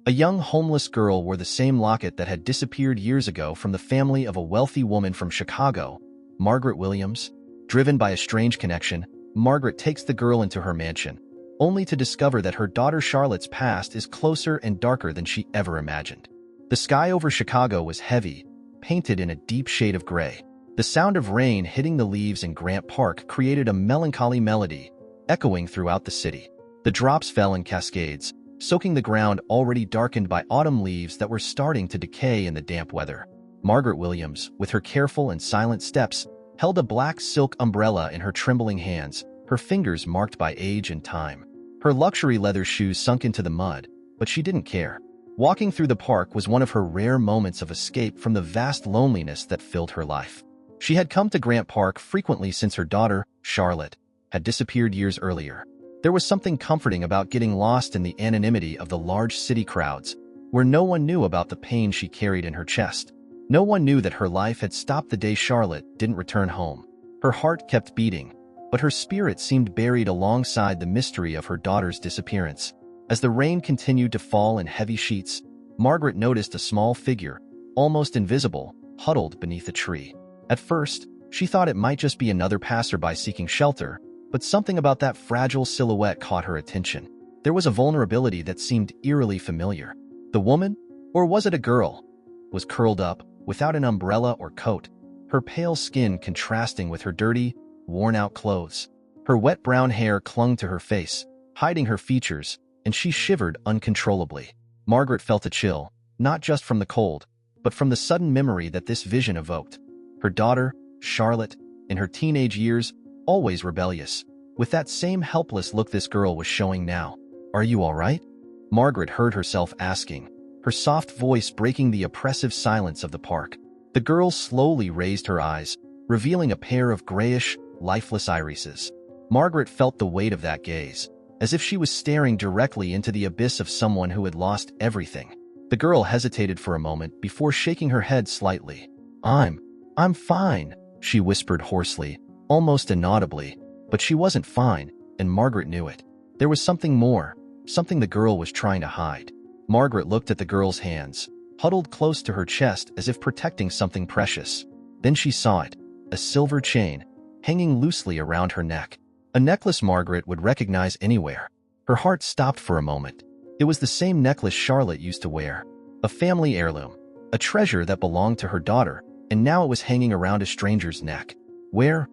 A young homeless girl wore the same locket that had disappeared years ago from the family of a wealthy woman from Chicago, Margaret Williams. Driven by a strange connection, Margaret takes the girl into her mansion, only to discover that her daughter Charlotte's past is closer and darker than she ever imagined. The sky over Chicago was heavy, painted in a deep shade of gray. The sound of rain hitting the leaves in Grant Park created a melancholy melody, echoing throughout the city. The drops fell in cascades, soaking the ground already darkened by autumn leaves that were starting to decay in the damp weather. Margaret Williams, with her careful and silent steps, held a black silk umbrella in her trembling hands, her fingers marked by age and time. Her luxury leather shoes sunk into the mud, but she didn't care. Walking through the park was one of her rare moments of escape from the vast loneliness that filled her life. She had come to Grant Park frequently since her daughter, Charlotte, had disappeared years earlier. There was something comforting about getting lost in the anonymity of the large city crowds, where no one knew about the pain she carried in her chest. No one knew that her life had stopped the day Charlotte didn't return home. Her heart kept beating, but her spirit seemed buried alongside the mystery of her daughter's disappearance. As the rain continued to fall in heavy sheets, Margaret noticed a small figure, almost invisible, huddled beneath a tree. At first, she thought it might just be another passerby seeking shelter, but something about that fragile silhouette caught her attention. There was a vulnerability that seemed eerily familiar. The woman, or was it a girl, was curled up, without an umbrella or coat, her pale skin contrasting with her dirty, worn-out clothes. Her wet brown hair clung to her face, hiding her features, and she shivered uncontrollably. Margaret felt a chill, not just from the cold, but from the sudden memory that this vision evoked. Her daughter, Charlotte, in her teenage years, always rebellious, with that same helpless look this girl was showing now. "Are you all right?" Margaret heard herself asking, her soft voice breaking the oppressive silence of the park. The girl slowly raised her eyes, revealing a pair of grayish, lifeless irises. Margaret felt the weight of that gaze, as if she was staring directly into the abyss of someone who had lost everything. The girl hesitated for a moment before shaking her head slightly. I'm fine," she whispered hoarsely, almost inaudibly, but she wasn't fine, and Margaret knew it. There was something more, something the girl was trying to hide. Margaret looked at the girl's hands, huddled close to her chest as if protecting something precious. Then she saw it, a silver chain, hanging loosely around her neck. A necklace Margaret would recognize anywhere. Her heart stopped for a moment. It was the same necklace Charlotte used to wear, a family heirloom, a treasure that belonged to her daughter, and now it was hanging around a stranger's neck. Where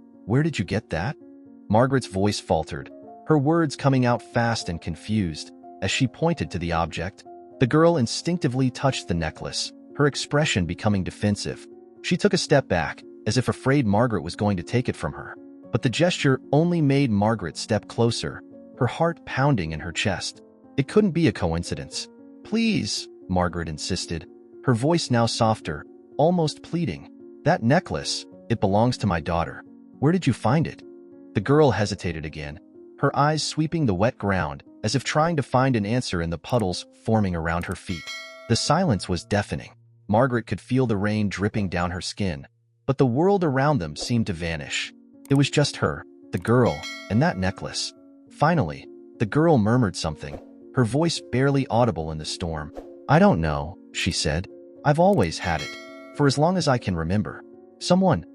did you get that?" Margaret's voice faltered, her words coming out fast and confused. As she pointed to the object, the girl instinctively touched the necklace, her expression becoming defensive. She took a step back, as if afraid Margaret was going to take it from her. But the gesture only made Margaret step closer, her heart pounding in her chest. It couldn't be a coincidence. "Please," Margaret insisted, her voice now softer, almost pleading. "That necklace, it belongs to my daughter. Where did you find it?" The girl hesitated again, her eyes sweeping the wet ground, as if trying to find an answer in the puddles forming around her feet. The silence was deafening. Margaret could feel the rain dripping down her skin, but the world around them seemed to vanish. It was just her, the girl, and that necklace. Finally, the girl murmured something, her voice barely audible in the storm. "I don't know," she said. "I've always had it. For as long as I can remember. Someone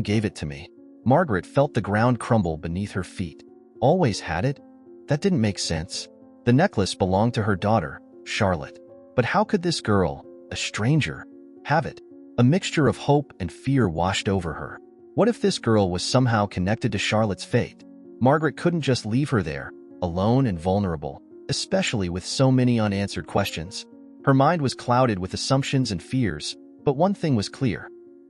gave it to me." Margaret felt the ground crumble beneath her feet. Always had it? That didn't make sense. The necklace belonged to her daughter, Charlotte. But how could this girl, a stranger, have it? A mixture of hope and fear washed over her. What if this girl was somehow connected to Charlotte's fate? Margaret couldn't just leave her there, alone and vulnerable, especially with so many unanswered questions. Her mind was clouded with assumptions and fears, but one thing was clear.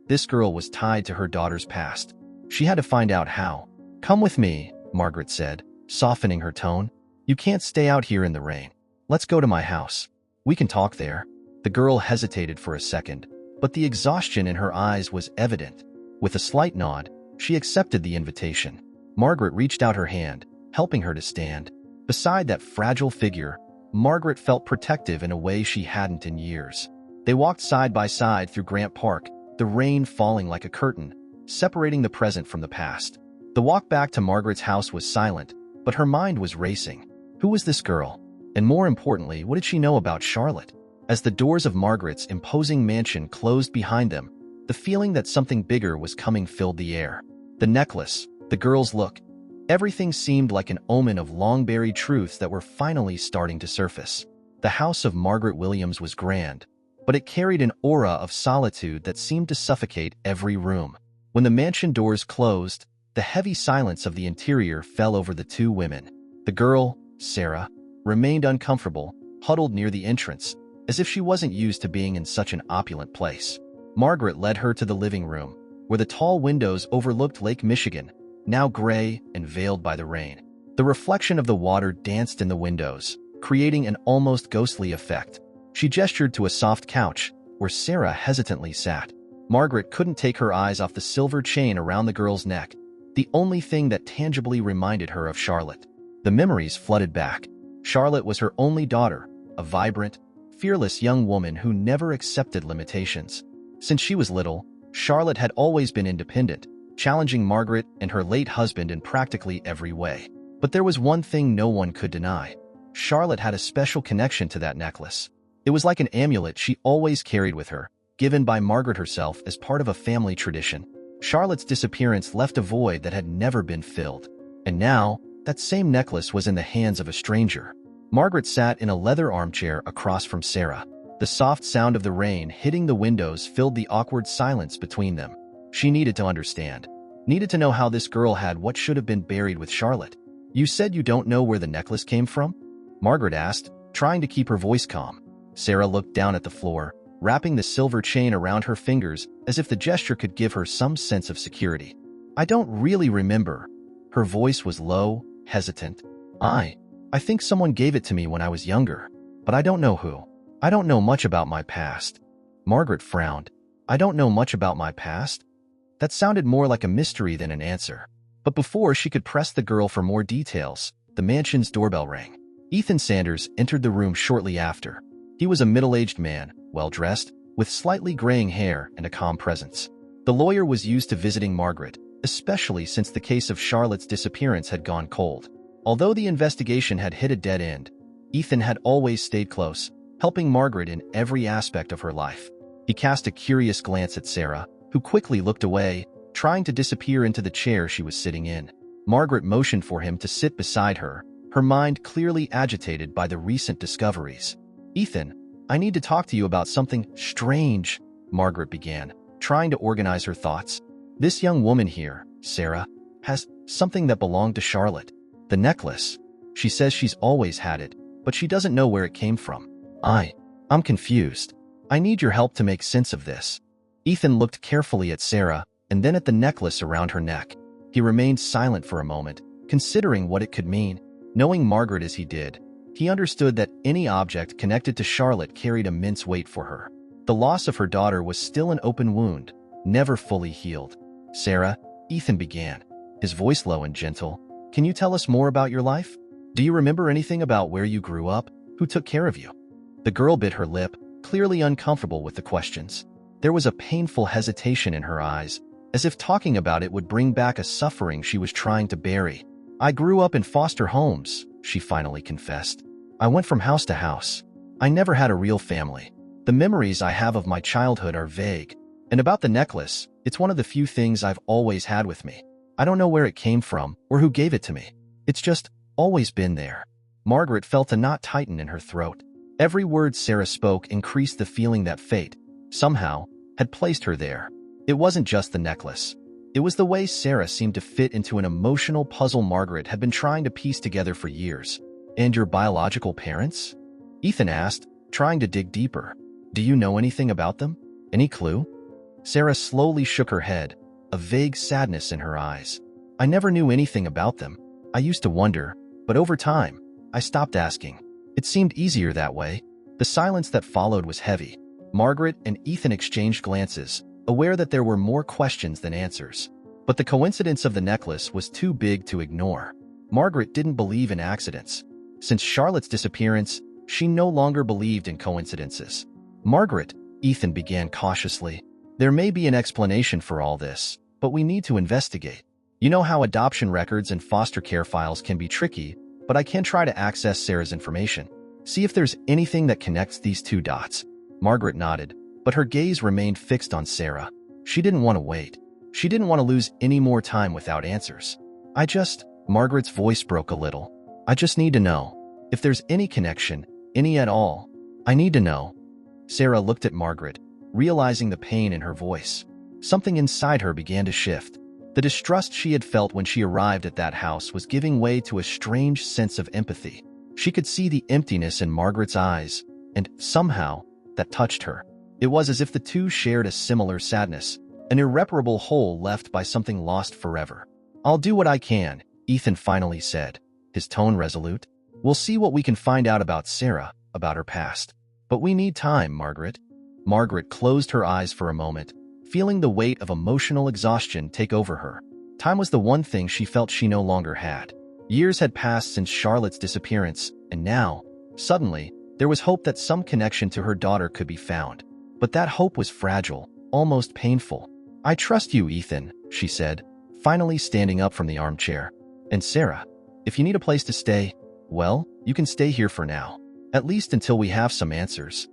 This girl was tied to her daughter's past. She had to find out how. "Come with me," Margaret said, softening her tone. "You can't stay out here in the rain. Let's go to my house. We can talk there." The girl hesitated for a second, but the exhaustion in her eyes was evident. With a slight nod, she accepted the invitation. Margaret reached out her hand, helping her to stand. Beside that fragile figure, Margaret felt protective in a way she hadn't in years. They walked side by side through Grant Park, the rain falling like a curtain, separating the present from the past. The walk back to Margaret's house was silent, but her mind was racing. Who was this girl? And more importantly, what did she know about Charlotte? As the doors of Margaret's imposing mansion closed behind them, the feeling that something bigger was coming filled the air. The necklace, the girl's look, everything seemed like an omen of long-buried truths that were finally starting to surface. The house of Margaret Williams was grand, but it carried an aura of solitude that seemed to suffocate every room. When the mansion doors closed, the heavy silence of the interior fell over the two women. The girl, Sarah, remained uncomfortable, huddled near the entrance, as if she wasn't used to being in such an opulent place. Margaret led her to the living room, where the tall windows overlooked Lake Michigan, now gray and veiled by the rain. The reflection of the water danced in the windows, creating an almost ghostly effect. She gestured to a soft couch, where Sarah hesitantly sat. Margaret couldn't take her eyes off the silver chain around the girl's neck, the only thing that tangibly reminded her of Charlotte. The memories flooded back. Charlotte was her only daughter, a vibrant, fearless young woman who never accepted limitations. Since she was little, Charlotte had always been independent, challenging Margaret and her late husband in practically every way. But there was one thing no one could deny. Charlotte had a special connection to that necklace. It was like an amulet she always carried with her, given by Margaret herself as part of a family tradition. Charlotte's disappearance left a void that had never been filled. And now, that same necklace was in the hands of a stranger. Margaret sat in a leather armchair across from Sarah. The soft sound of the rain hitting the windows filled the awkward silence between them. She needed to understand. Needed to know how this girl had what should have been buried with Charlotte. "You said you don't know where the necklace came from?" Margaret asked, trying to keep her voice calm. Sarah looked down at the floor, wrapping the silver chain around her fingers as if the gesture could give her some sense of security. "I don't really remember." Her voice was low, hesitant. I think someone gave it to me when I was younger, but I don't know who. I don't know much about my past." Margaret frowned. "I don't know much about my past?" That sounded more like a mystery than an answer. But before she could press the girl for more details, the mansion's doorbell rang. Ethan Sanders entered the room shortly after. He was a middle-aged man, well-dressed, with slightly graying hair and a calm presence. The lawyer was used to visiting Margaret, especially since the case of Charlotte's disappearance had gone cold. Although the investigation had hit a dead end, Ethan had always stayed close, helping Margaret in every aspect of her life. He cast a curious glance at Sarah, who quickly looked away, trying to disappear into the chair she was sitting in. Margaret motioned for him to sit beside her, her mind clearly agitated by the recent discoveries. "Ethan, I need to talk to you about something strange," Margaret began, trying to organize her thoughts. "This young woman here, Sarah, has something that belonged to Charlotte. The necklace. She says she's always had it, but she doesn't know where it came from. I'm confused. I need your help to make sense of this." Ethan looked carefully at Sarah and then at the necklace around her neck. He remained silent for a moment, considering what it could mean. Knowing Margaret as he did, he understood that any object connected to Charlotte carried immense weight for her. The loss of her daughter was still an open wound, never fully healed. "Sarah," Ethan began, his voice low and gentle, "can you tell us more about your life? Do you remember anything about where you grew up? Who took care of you?" The girl bit her lip, clearly uncomfortable with the questions. There was a painful hesitation in her eyes, as if talking about it would bring back a suffering she was trying to bury. "I grew up in foster homes," she finally confessed. "I went from house to house. I never had a real family. The memories I have of my childhood are vague. And about the necklace, it's one of the few things I've always had with me. I don't know where it came from or who gave it to me. It's just always been there." Margaret felt a knot tighten in her throat. Every word Sarah spoke increased the feeling that fate, somehow, had placed her there. It wasn't just the necklace. It was the way Sarah seemed to fit into an emotional puzzle Margaret had been trying to piece together for years. "And your biological parents?" Ethan asked, trying to dig deeper. "Do you know anything about them? Any clue?" Sarah slowly shook her head, a vague sadness in her eyes. "I never knew anything about them. I used to wonder, but over time, I stopped asking. It seemed easier that way." The silence that followed was heavy. Margaret and Ethan exchanged glances, aware that there were more questions than answers. But the coincidence of the necklace was too big to ignore. Margaret didn't believe in accidents. Since Charlotte's disappearance, she no longer believed in coincidences. "Margaret," Ethan began cautiously, "there may be an explanation for all this, but we need to investigate. You know how adoption records and foster care files can be tricky, but I can try to access Sarah's information." See if there's anything that connects these two dots. Margaret nodded, but her gaze remained fixed on Sarah. She didn't want to wait. She didn't want to lose any more time without answers. Margaret's voice broke a little. I just need to know. If there's any connection, any at all, I need to know. Sarah looked at Margaret, realizing the pain in her voice. Something inside her began to shift. The distrust she had felt when she arrived at that house was giving way to a strange sense of empathy. She could see the emptiness in Margaret's eyes, and somehow, that touched her. It was as if the two shared a similar sadness, an irreparable hole left by something lost forever. I'll do what I can, Ethan finally said, his tone resolute. We'll see what we can find out about Sarah, about her past. But we need time, Margaret. Margaret closed her eyes for a moment, feeling the weight of emotional exhaustion take over her. Time was the one thing she felt she no longer had. Years had passed since Charlotte's disappearance, and now, suddenly, there was hope that some connection to her daughter could be found. But that hope was fragile, almost painful. I trust you, Ethan, she said, finally standing up from the armchair. And Sarah, if you need a place to stay, well, you can stay here for now, at least until we have some answers.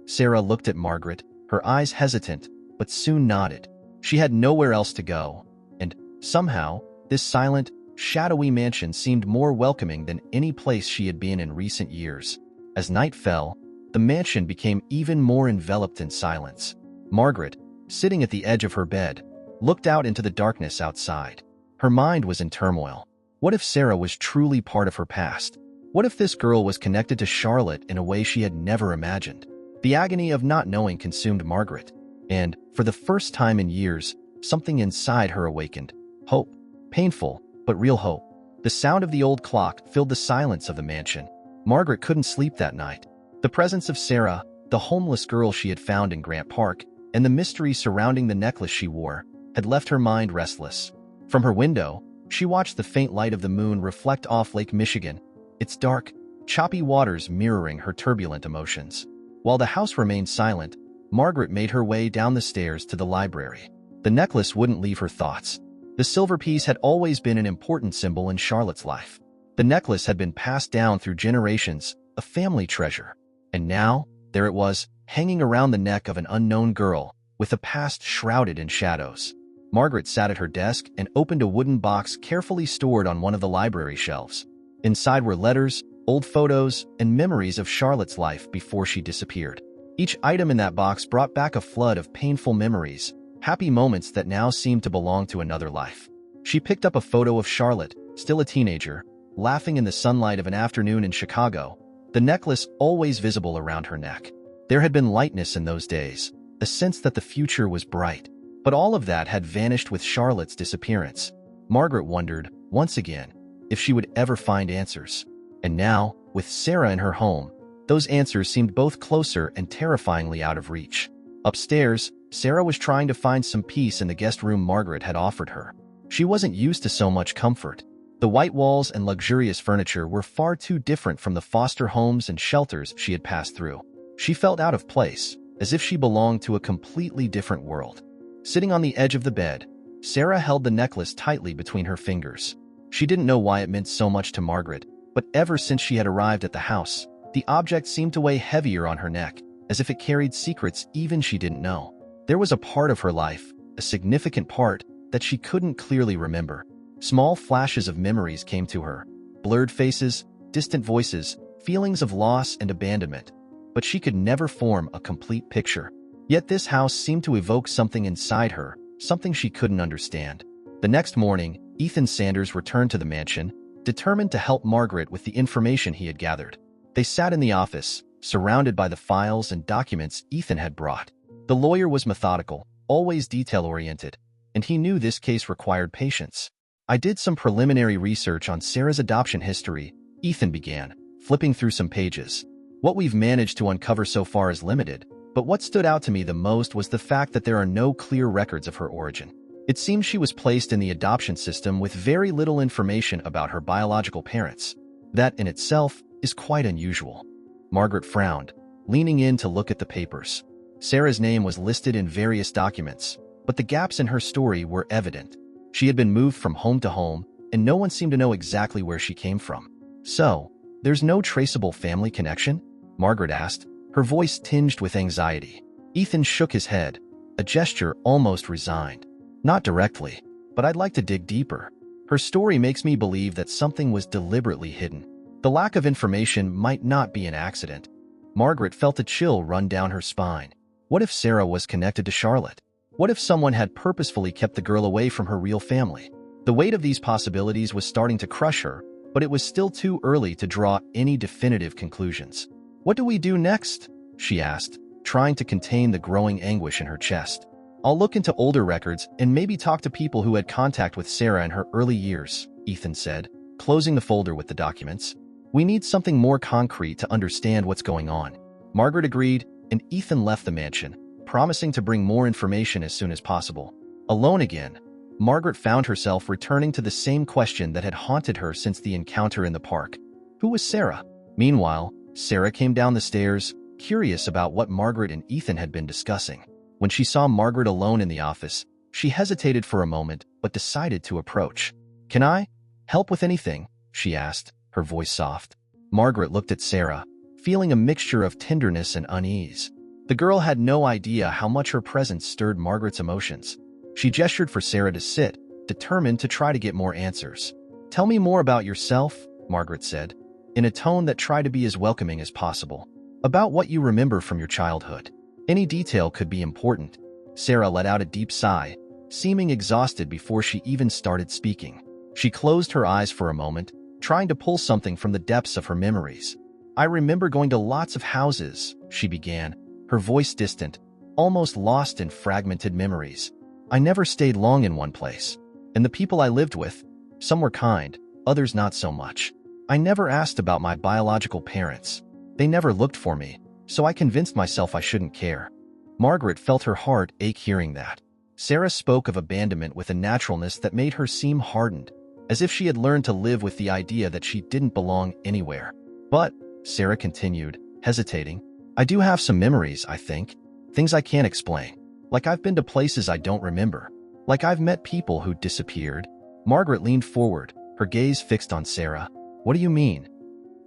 Sarah looked at Margaret, her eyes hesitant, but soon nodded. She had nowhere else to go, and somehow, this silent, shadowy mansion seemed more welcoming than any place she had been in recent years. As night fell, the mansion became even more enveloped in silence. Margaret, sitting at the edge of her bed, looked out into the darkness outside. Her mind was in turmoil. What if Sarah was truly part of her past? What if this girl was connected to Charlotte in a way she had never imagined? The agony of not knowing consumed Margaret, and, for the first time in years, something inside her awakened. Hope. Painful, but real hope. The sound of the old clock filled the silence of the mansion. Margaret couldn't sleep that night. The presence of Sarah, the homeless girl she had found in Grant Park, and the mystery surrounding the necklace she wore, had left her mind restless. From her window, she watched the faint light of the moon reflect off Lake Michigan, its dark, choppy waters mirroring her turbulent emotions. While the house remained silent, Margaret made her way down the stairs to the library. The necklace wouldn't leave her thoughts. The silver piece had always been an important symbol in Charlotte's life. The necklace had been passed down through generations, a family treasure. And now, there it was, hanging around the neck of an unknown girl, with a past shrouded in shadows. Margaret sat at her desk and opened a wooden box carefully stored on one of the library shelves. Inside were letters, old photos, and memories of Charlotte's life before she disappeared. Each item in that box brought back a flood of painful memories, happy moments that now seemed to belong to another life. She picked up a photo of Charlotte, still a teenager, laughing in the sunlight of an afternoon in Chicago, the necklace always visible around her neck. There had been lightness in those days, a sense that the future was bright. But all of that had vanished with Charlotte's disappearance. Margaret wondered, once again, if she would ever find answers. And now, with Sarah in her home, those answers seemed both closer and terrifyingly out of reach. Upstairs, Sarah was trying to find some peace in the guest room Margaret had offered her. She wasn't used to so much comfort. The white walls and luxurious furniture were far too different from the foster homes and shelters she had passed through. She felt out of place, as if she belonged to a completely different world. Sitting on the edge of the bed, Sarah held the necklace tightly between her fingers. She didn't know why it meant so much to Margaret, but ever since she had arrived at the house, the object seemed to weigh heavier on her neck, as if it carried secrets even she didn't know. There was a part of her life, a significant part, that she couldn't clearly remember. Small flashes of memories came to her, blurred faces, distant voices, feelings of loss and abandonment, but she could never form a complete picture. Yet this house seemed to evoke something inside her, something she couldn't understand. The next morning, Ethan Sanders returned to the mansion, determined to help Margaret with the information he had gathered. They sat in the office, surrounded by the files and documents Ethan had brought. The lawyer was methodical, always detail-oriented, and he knew this case required patience. I did some preliminary research on Sarah's adoption history, Ethan began, flipping through some pages. What we've managed to uncover so far is limited, but what stood out to me the most was the fact that there are no clear records of her origin. It seems she was placed in the adoption system with very little information about her biological parents. That in itself is quite unusual. Margaret frowned, leaning in to look at the papers. Sarah's name was listed in various documents, but the gaps in her story were evident. She had been moved from home to home, and no one seemed to know exactly where she came from. So, There's no traceable family connection? Margaret asked, her voice tinged with anxiety. Ethan shook his head, a gesture almost resigned. Not directly, but I'd like to dig deeper. Her story makes me believe that something was deliberately hidden. The lack of information might not be an accident. Margaret felt a chill run down her spine. What if Sarah was connected to Charlotte? What if someone had purposefully kept the girl away from her real family? The weight of these possibilities was starting to crush her, but it was still too early to draw any definitive conclusions. What do we do next? She asked, trying to contain the growing anguish in her chest. I'll look into older records and maybe talk to people who had contact with Sarah in her early years, Ethan said, closing the folder with the documents. We need something more concrete to understand what's going on. Margaret agreed, and Ethan left the mansion, promising to bring more information as soon as possible. Alone again, Margaret found herself returning to the same question that had haunted her since the encounter in the park. Who was Sarah? Meanwhile, Sarah came down the stairs, curious about what Margaret and Ethan had been discussing. When she saw Margaret alone in the office, she hesitated for a moment but decided to approach. Can I help with anything? She asked, her voice soft. Margaret looked at Sarah, feeling a mixture of tenderness and unease. The girl had no idea how much her presence stirred Margaret's emotions. She gestured for Sarah to sit, determined to try to get more answers. Tell me more about yourself, Margaret said, in a tone that tried to be as welcoming as possible. About what you remember from your childhood. Any detail could be important. Sarah let out a deep sigh, seeming exhausted before she even started speaking. She closed her eyes for a moment, trying to pull something from the depths of her memories. I remember going to lots of houses, she began, her voice distant, almost lost in fragmented memories. I never stayed long in one place. And the people I lived with, some were kind, others not so much. I never asked about my biological parents. They never looked for me, so I convinced myself I shouldn't care. Margaret felt her heart ache hearing that. Sarah spoke of abandonment with a naturalness that made her seem hardened, as if she had learned to live with the idea that she didn't belong anywhere. But, Sarah continued, hesitating, I do have some memories, I think. Things I can't explain. Like I've been to places I don't remember. Like I've met people who disappeared. Margaret leaned forward, her gaze fixed on Sarah. What do you mean?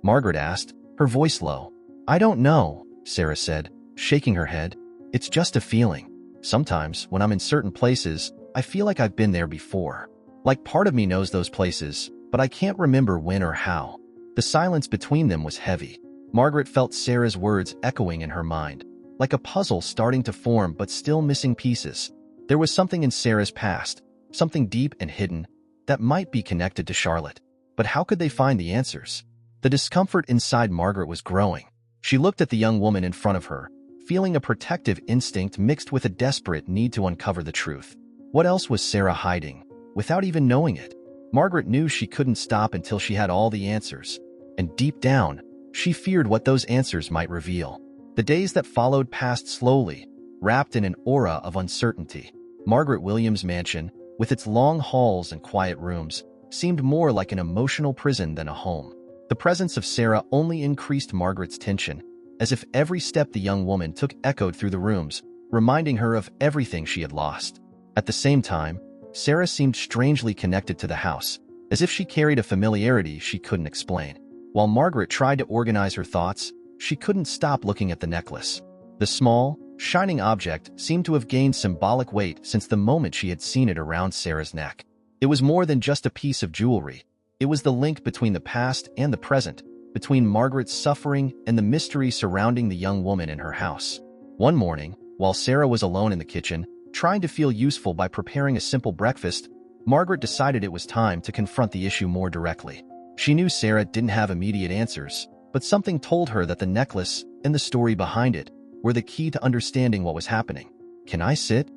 Margaret asked, her voice low. I don't know, Sarah said, shaking her head. It's just a feeling. Sometimes, when I'm in certain places, I feel like I've been there before. Like part of me knows those places, but I can't remember when or how. The silence between them was heavy. Margaret felt Sarah's words echoing in her mind, like a puzzle starting to form but still missing pieces. There was something in Sarah's past, something deep and hidden, that might be connected to Charlotte. But how could they find the answers? The discomfort inside Margaret was growing. She looked at the young woman in front of her, feeling a protective instinct mixed with a desperate need to uncover the truth. What else was Sarah hiding, without even knowing it? Margaret knew she couldn't stop until she had all the answers, and deep down, she feared what those answers might reveal. The days that followed passed slowly, wrapped in an aura of uncertainty. Margaret Williams' mansion, with its long halls and quiet rooms, seemed more like an emotional prison than a home. The presence of Sarah only increased Margaret's tension, as if every step the young woman took echoed through the rooms, reminding her of everything she had lost. At the same time, Sarah seemed strangely connected to the house, as if she carried a familiarity she couldn't explain. While Margaret tried to organize her thoughts, she couldn't stop looking at the necklace. The small, shining object seemed to have gained symbolic weight since the moment she had seen it around Sarah's neck. It was more than just a piece of jewelry. It was the link between the past and the present, between Margaret's suffering and the mystery surrounding the young woman in her house. One morning, while Sarah was alone in the kitchen, trying to feel useful by preparing a simple breakfast, Margaret decided it was time to confront the issue more directly. She knew Sarah didn't have immediate answers, but something told her that the necklace and the story behind it were the key to understanding what was happening. Can I sit?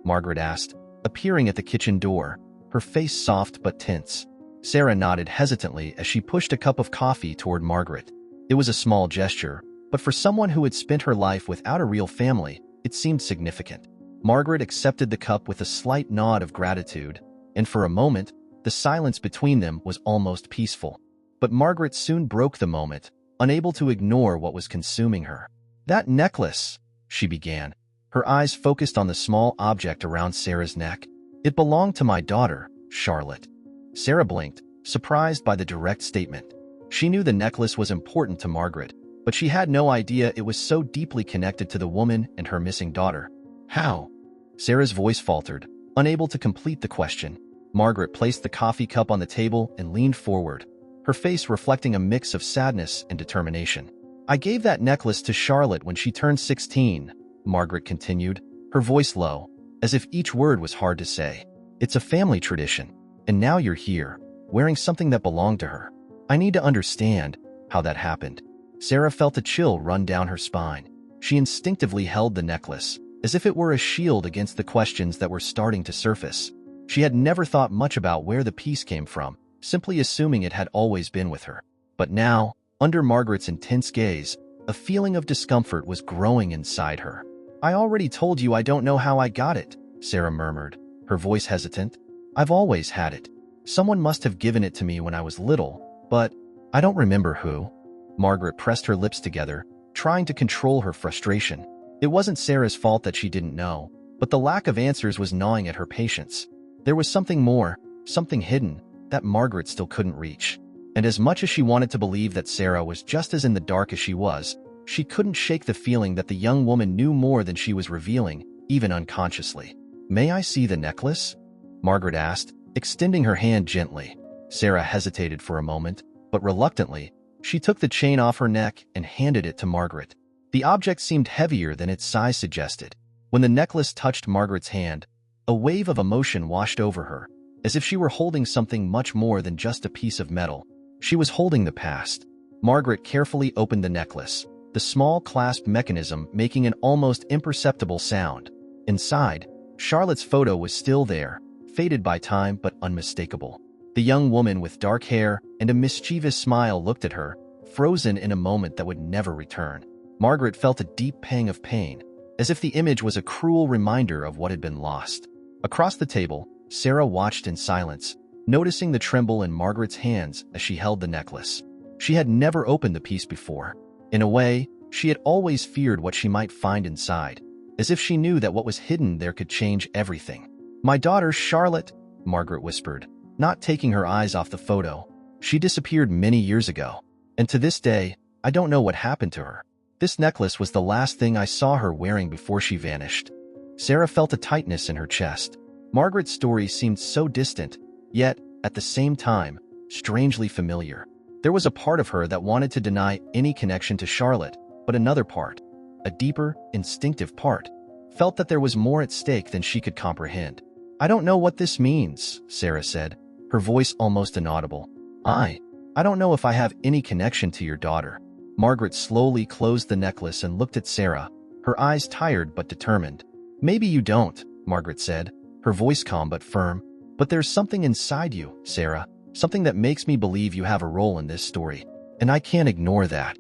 Margaret asked, appearing at the kitchen door, her face soft but tense. Sarah nodded hesitantly as she pushed a cup of coffee toward Margaret. It was a small gesture, but for someone who had spent her life without a real family, it seemed significant. Margaret accepted the cup with a slight nod of gratitude, and for a moment, the silence between them was almost peaceful. But Margaret soon broke the moment, unable to ignore what was consuming her. That necklace, she began, her eyes focused on the small object around Sarah's neck. It belonged to my daughter, Charlotte. Sarah blinked, surprised by the direct statement. She knew the necklace was important to Margaret, but she had no idea it was so deeply connected to the woman and her missing daughter. How? Sarah's voice faltered, unable to complete the question. Margaret placed the coffee cup on the table and leaned forward, her face reflecting a mix of sadness and determination. I gave that necklace to Charlotte when she turned 16, Margaret continued, her voice low, as if each word was hard to say. It's a family tradition, and now you're here, wearing something that belonged to her. I need to understand how that happened. Sarah felt a chill run down her spine. She instinctively held the necklace, as if it were a shield against the questions that were starting to surface. She had never thought much about where the piece came from, simply assuming it had always been with her. But now, under Margaret's intense gaze, a feeling of discomfort was growing inside her. I already told you I don't know how I got it, Sarah murmured, her voice hesitant. I've always had it. Someone must have given it to me when I was little, but I don't remember who. Margaret pressed her lips together, trying to control her frustration. It wasn't Sarah's fault that she didn't know, but the lack of answers was gnawing at her patience. There was something more, something hidden, that Margaret still couldn't reach. And as much as she wanted to believe that Sarah was just as in the dark as she couldn't shake the feeling that the young woman knew more than she was revealing, even unconsciously. May I see the necklace? Margaret asked, extending her hand gently. Sarah hesitated for a moment, but reluctantly, she took the chain off her neck and handed it to Margaret. The object seemed heavier than its size suggested. When the necklace touched Margaret's hand, a wave of emotion washed over her, as if she were holding something much more than just a piece of metal. She was holding the past. Margaret carefully opened the necklace, the small clasp mechanism making an almost imperceptible sound. Inside, Charlotte's photo was still there, faded by time but unmistakable. The young woman with dark hair and a mischievous smile looked at her, frozen in a moment that would never return. Margaret felt a deep pang of pain, as if the image was a cruel reminder of what had been lost. Across the table, Sarah watched in silence, noticing the tremble in Margaret's hands as she held the necklace. She had never opened the piece before. In a way, she had always feared what she might find inside, as if she knew that what was hidden there could change everything. My daughter, Charlotte, Margaret whispered, not taking her eyes off the photo. She disappeared many years ago, and to this day, I don't know what happened to her. This necklace was the last thing I saw her wearing before she vanished. Sarah felt a tightness in her chest. Margaret's story seemed so distant, yet, at the same time, strangely familiar. There was a part of her that wanted to deny any connection to Charlotte, but another part, a deeper, instinctive part, felt that there was more at stake than she could comprehend. I don't know what this means, Sarah said, her voice almost inaudible. I don't know if I have any connection to your daughter. Margaret slowly closed the necklace and looked at Sarah, her eyes tired but determined. Maybe you don't, Margaret said, her voice calm but firm. But there's something inside you, Sarah, something that makes me believe you have a role in this story. And I can't ignore that.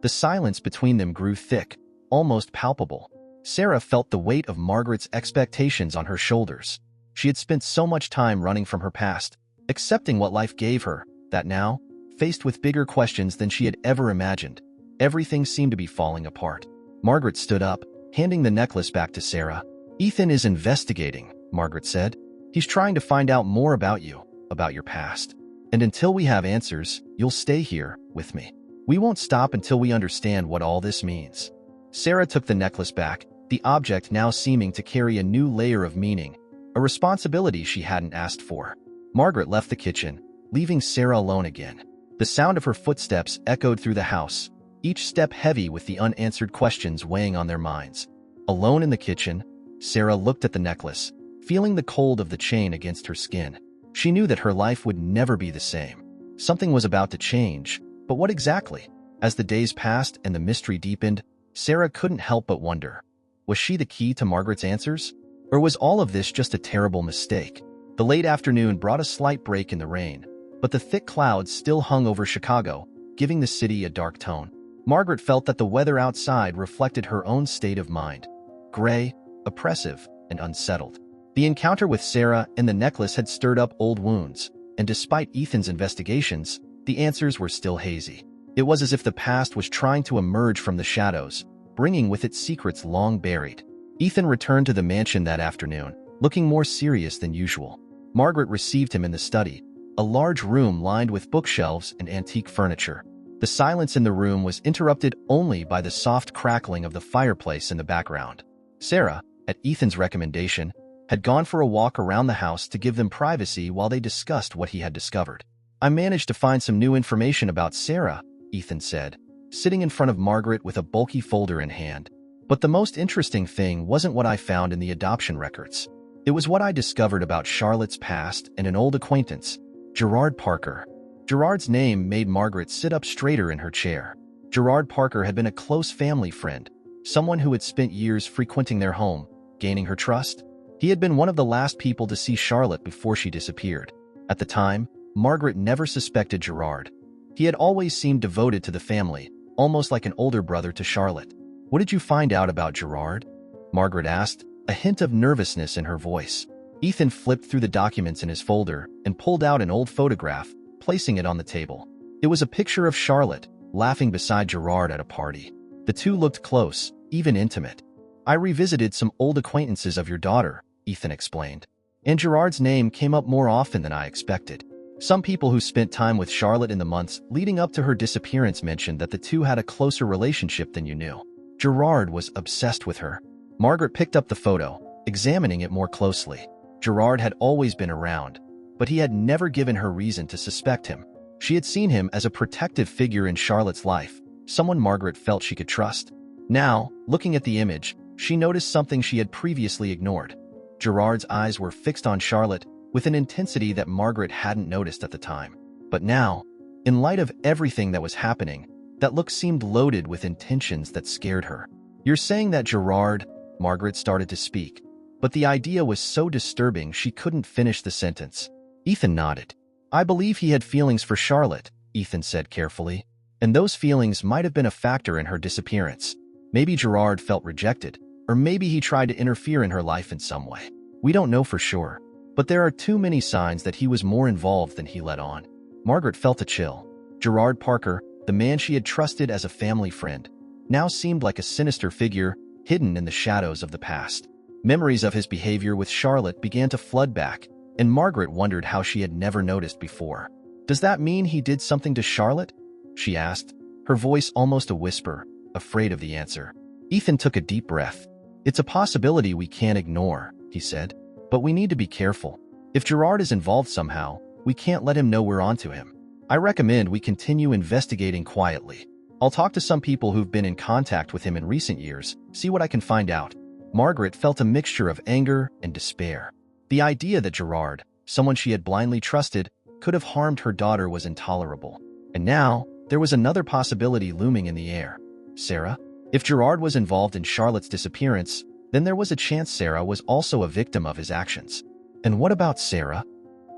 The silence between them grew thick, almost palpable. Sarah felt the weight of Margaret's expectations on her shoulders. She had spent so much time running from her past, accepting what life gave her, that now, faced with bigger questions than she had ever imagined, everything seemed to be falling apart. Margaret stood up, handing the necklace back to Sarah. Ethan is investigating, Margaret said. He's trying to find out more about you, about your past. And until we have answers, you'll stay here, with me. We won't stop until we understand what all this means. Sarah took the necklace back, the object now seeming to carry a new layer of meaning, a responsibility she hadn't asked for. Margaret left the kitchen, leaving Sarah alone again. The sound of her footsteps echoed through the house, each step heavy with the unanswered questions weighing on their minds. Alone in the kitchen, Sarah looked at the necklace, feeling the cold of the chain against her skin. She knew that her life would never be the same. Something was about to change, but what exactly? As the days passed and the mystery deepened, Sarah couldn't help but wonder. Was she the key to Margaret's answers? Or was all of this just a terrible mistake? The late afternoon brought a slight break in the rain, but the thick clouds still hung over Chicago, giving the city a dark tone. Margaret felt that the weather outside reflected her own state of mind. Gray, oppressive, and unsettled. The encounter with Sarah and the necklace had stirred up old wounds, and despite Ethan's investigations, the answers were still hazy. It was as if the past was trying to emerge from the shadows, bringing with it secrets long buried. Ethan returned to the mansion that afternoon, looking more serious than usual. Margaret received him in the study, a large room lined with bookshelves and antique furniture. The silence in the room was interrupted only by the soft crackling of the fireplace in the background. Sarah, at Ethan's recommendation, had gone for a walk around the house to give them privacy while they discussed what he had discovered. "I managed to find some new information about Sarah," Ethan said, sitting in front of Margaret with a bulky folder in hand. "But the most interesting thing wasn't what I found in the adoption records. It was what I discovered about Charlotte's past and an old acquaintance, Gerard Parker." Gerard's name made Margaret sit up straighter in her chair. Gerard Parker had been a close family friend, someone who had spent years frequenting their home, gaining her trust. He had been one of the last people to see Charlotte before she disappeared. At the time, Margaret never suspected Gerard. He had always seemed devoted to the family, almost like an older brother to Charlotte. "What did you find out about Gerard?" Margaret asked, a hint of nervousness in her voice. Ethan flipped through the documents in his folder and pulled out an old photograph, placing it on the table. It was a picture of Charlotte, laughing beside Gerard at a party. The two looked close, even intimate. "I revisited some old acquaintances of your daughter," Ethan explained, "and Gerard's name came up more often than I expected. Some people who spent time with Charlotte in the months leading up to her disappearance mentioned that the two had a closer relationship than you knew. Gerard was obsessed with her." Margaret picked up the photo, examining it more closely. Gerard had always been around, but he had never given her reason to suspect him. She had seen him as a protective figure in Charlotte's life, someone Margaret felt she could trust. Now, looking at the image, she noticed something she had previously ignored. Gerard's eyes were fixed on Charlotte with an intensity that Margaret hadn't noticed at the time. But now, in light of everything that was happening, that look seemed loaded with intentions that scared her. "You're saying that Gerard—" Margaret started to speak, but the idea was so disturbing she couldn't finish the sentence. Ethan nodded. "I believe he had feelings for Charlotte," Ethan said carefully, "and those feelings might have been a factor in her disappearance. Maybe Gerard felt rejected, or maybe he tried to interfere in her life in some way. We don't know for sure, but there are too many signs that he was more involved than he let on." Margaret felt a chill. Gerard Parker, the man she had trusted as a family friend, now seemed like a sinister figure hidden in the shadows of the past. Memories of his behavior with Charlotte began to flood back, and Margaret wondered how she had never noticed before. "Does that mean he did something to Charlotte?" she asked, her voice almost a whisper, afraid of the answer. Ethan took a deep breath. "It's a possibility we can't ignore," he said, "but we need to be careful. If Gerard is involved somehow, we can't let him know we're onto him. I recommend we continue investigating quietly. I'll talk to some people who've been in contact with him in recent years, see what I can find out." Margaret felt a mixture of anger and despair. The idea that Gerard, someone she had blindly trusted, could have harmed her daughter was intolerable. And now, there was another possibility looming in the air. Sarah? If Gerard was involved in Charlotte's disappearance, then there was a chance Sarah was also a victim of his actions. "And what about Sarah?"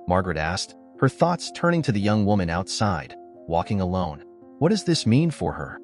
Margaret asked, her thoughts turning to the young woman outside, walking alone. "What does this mean for her?"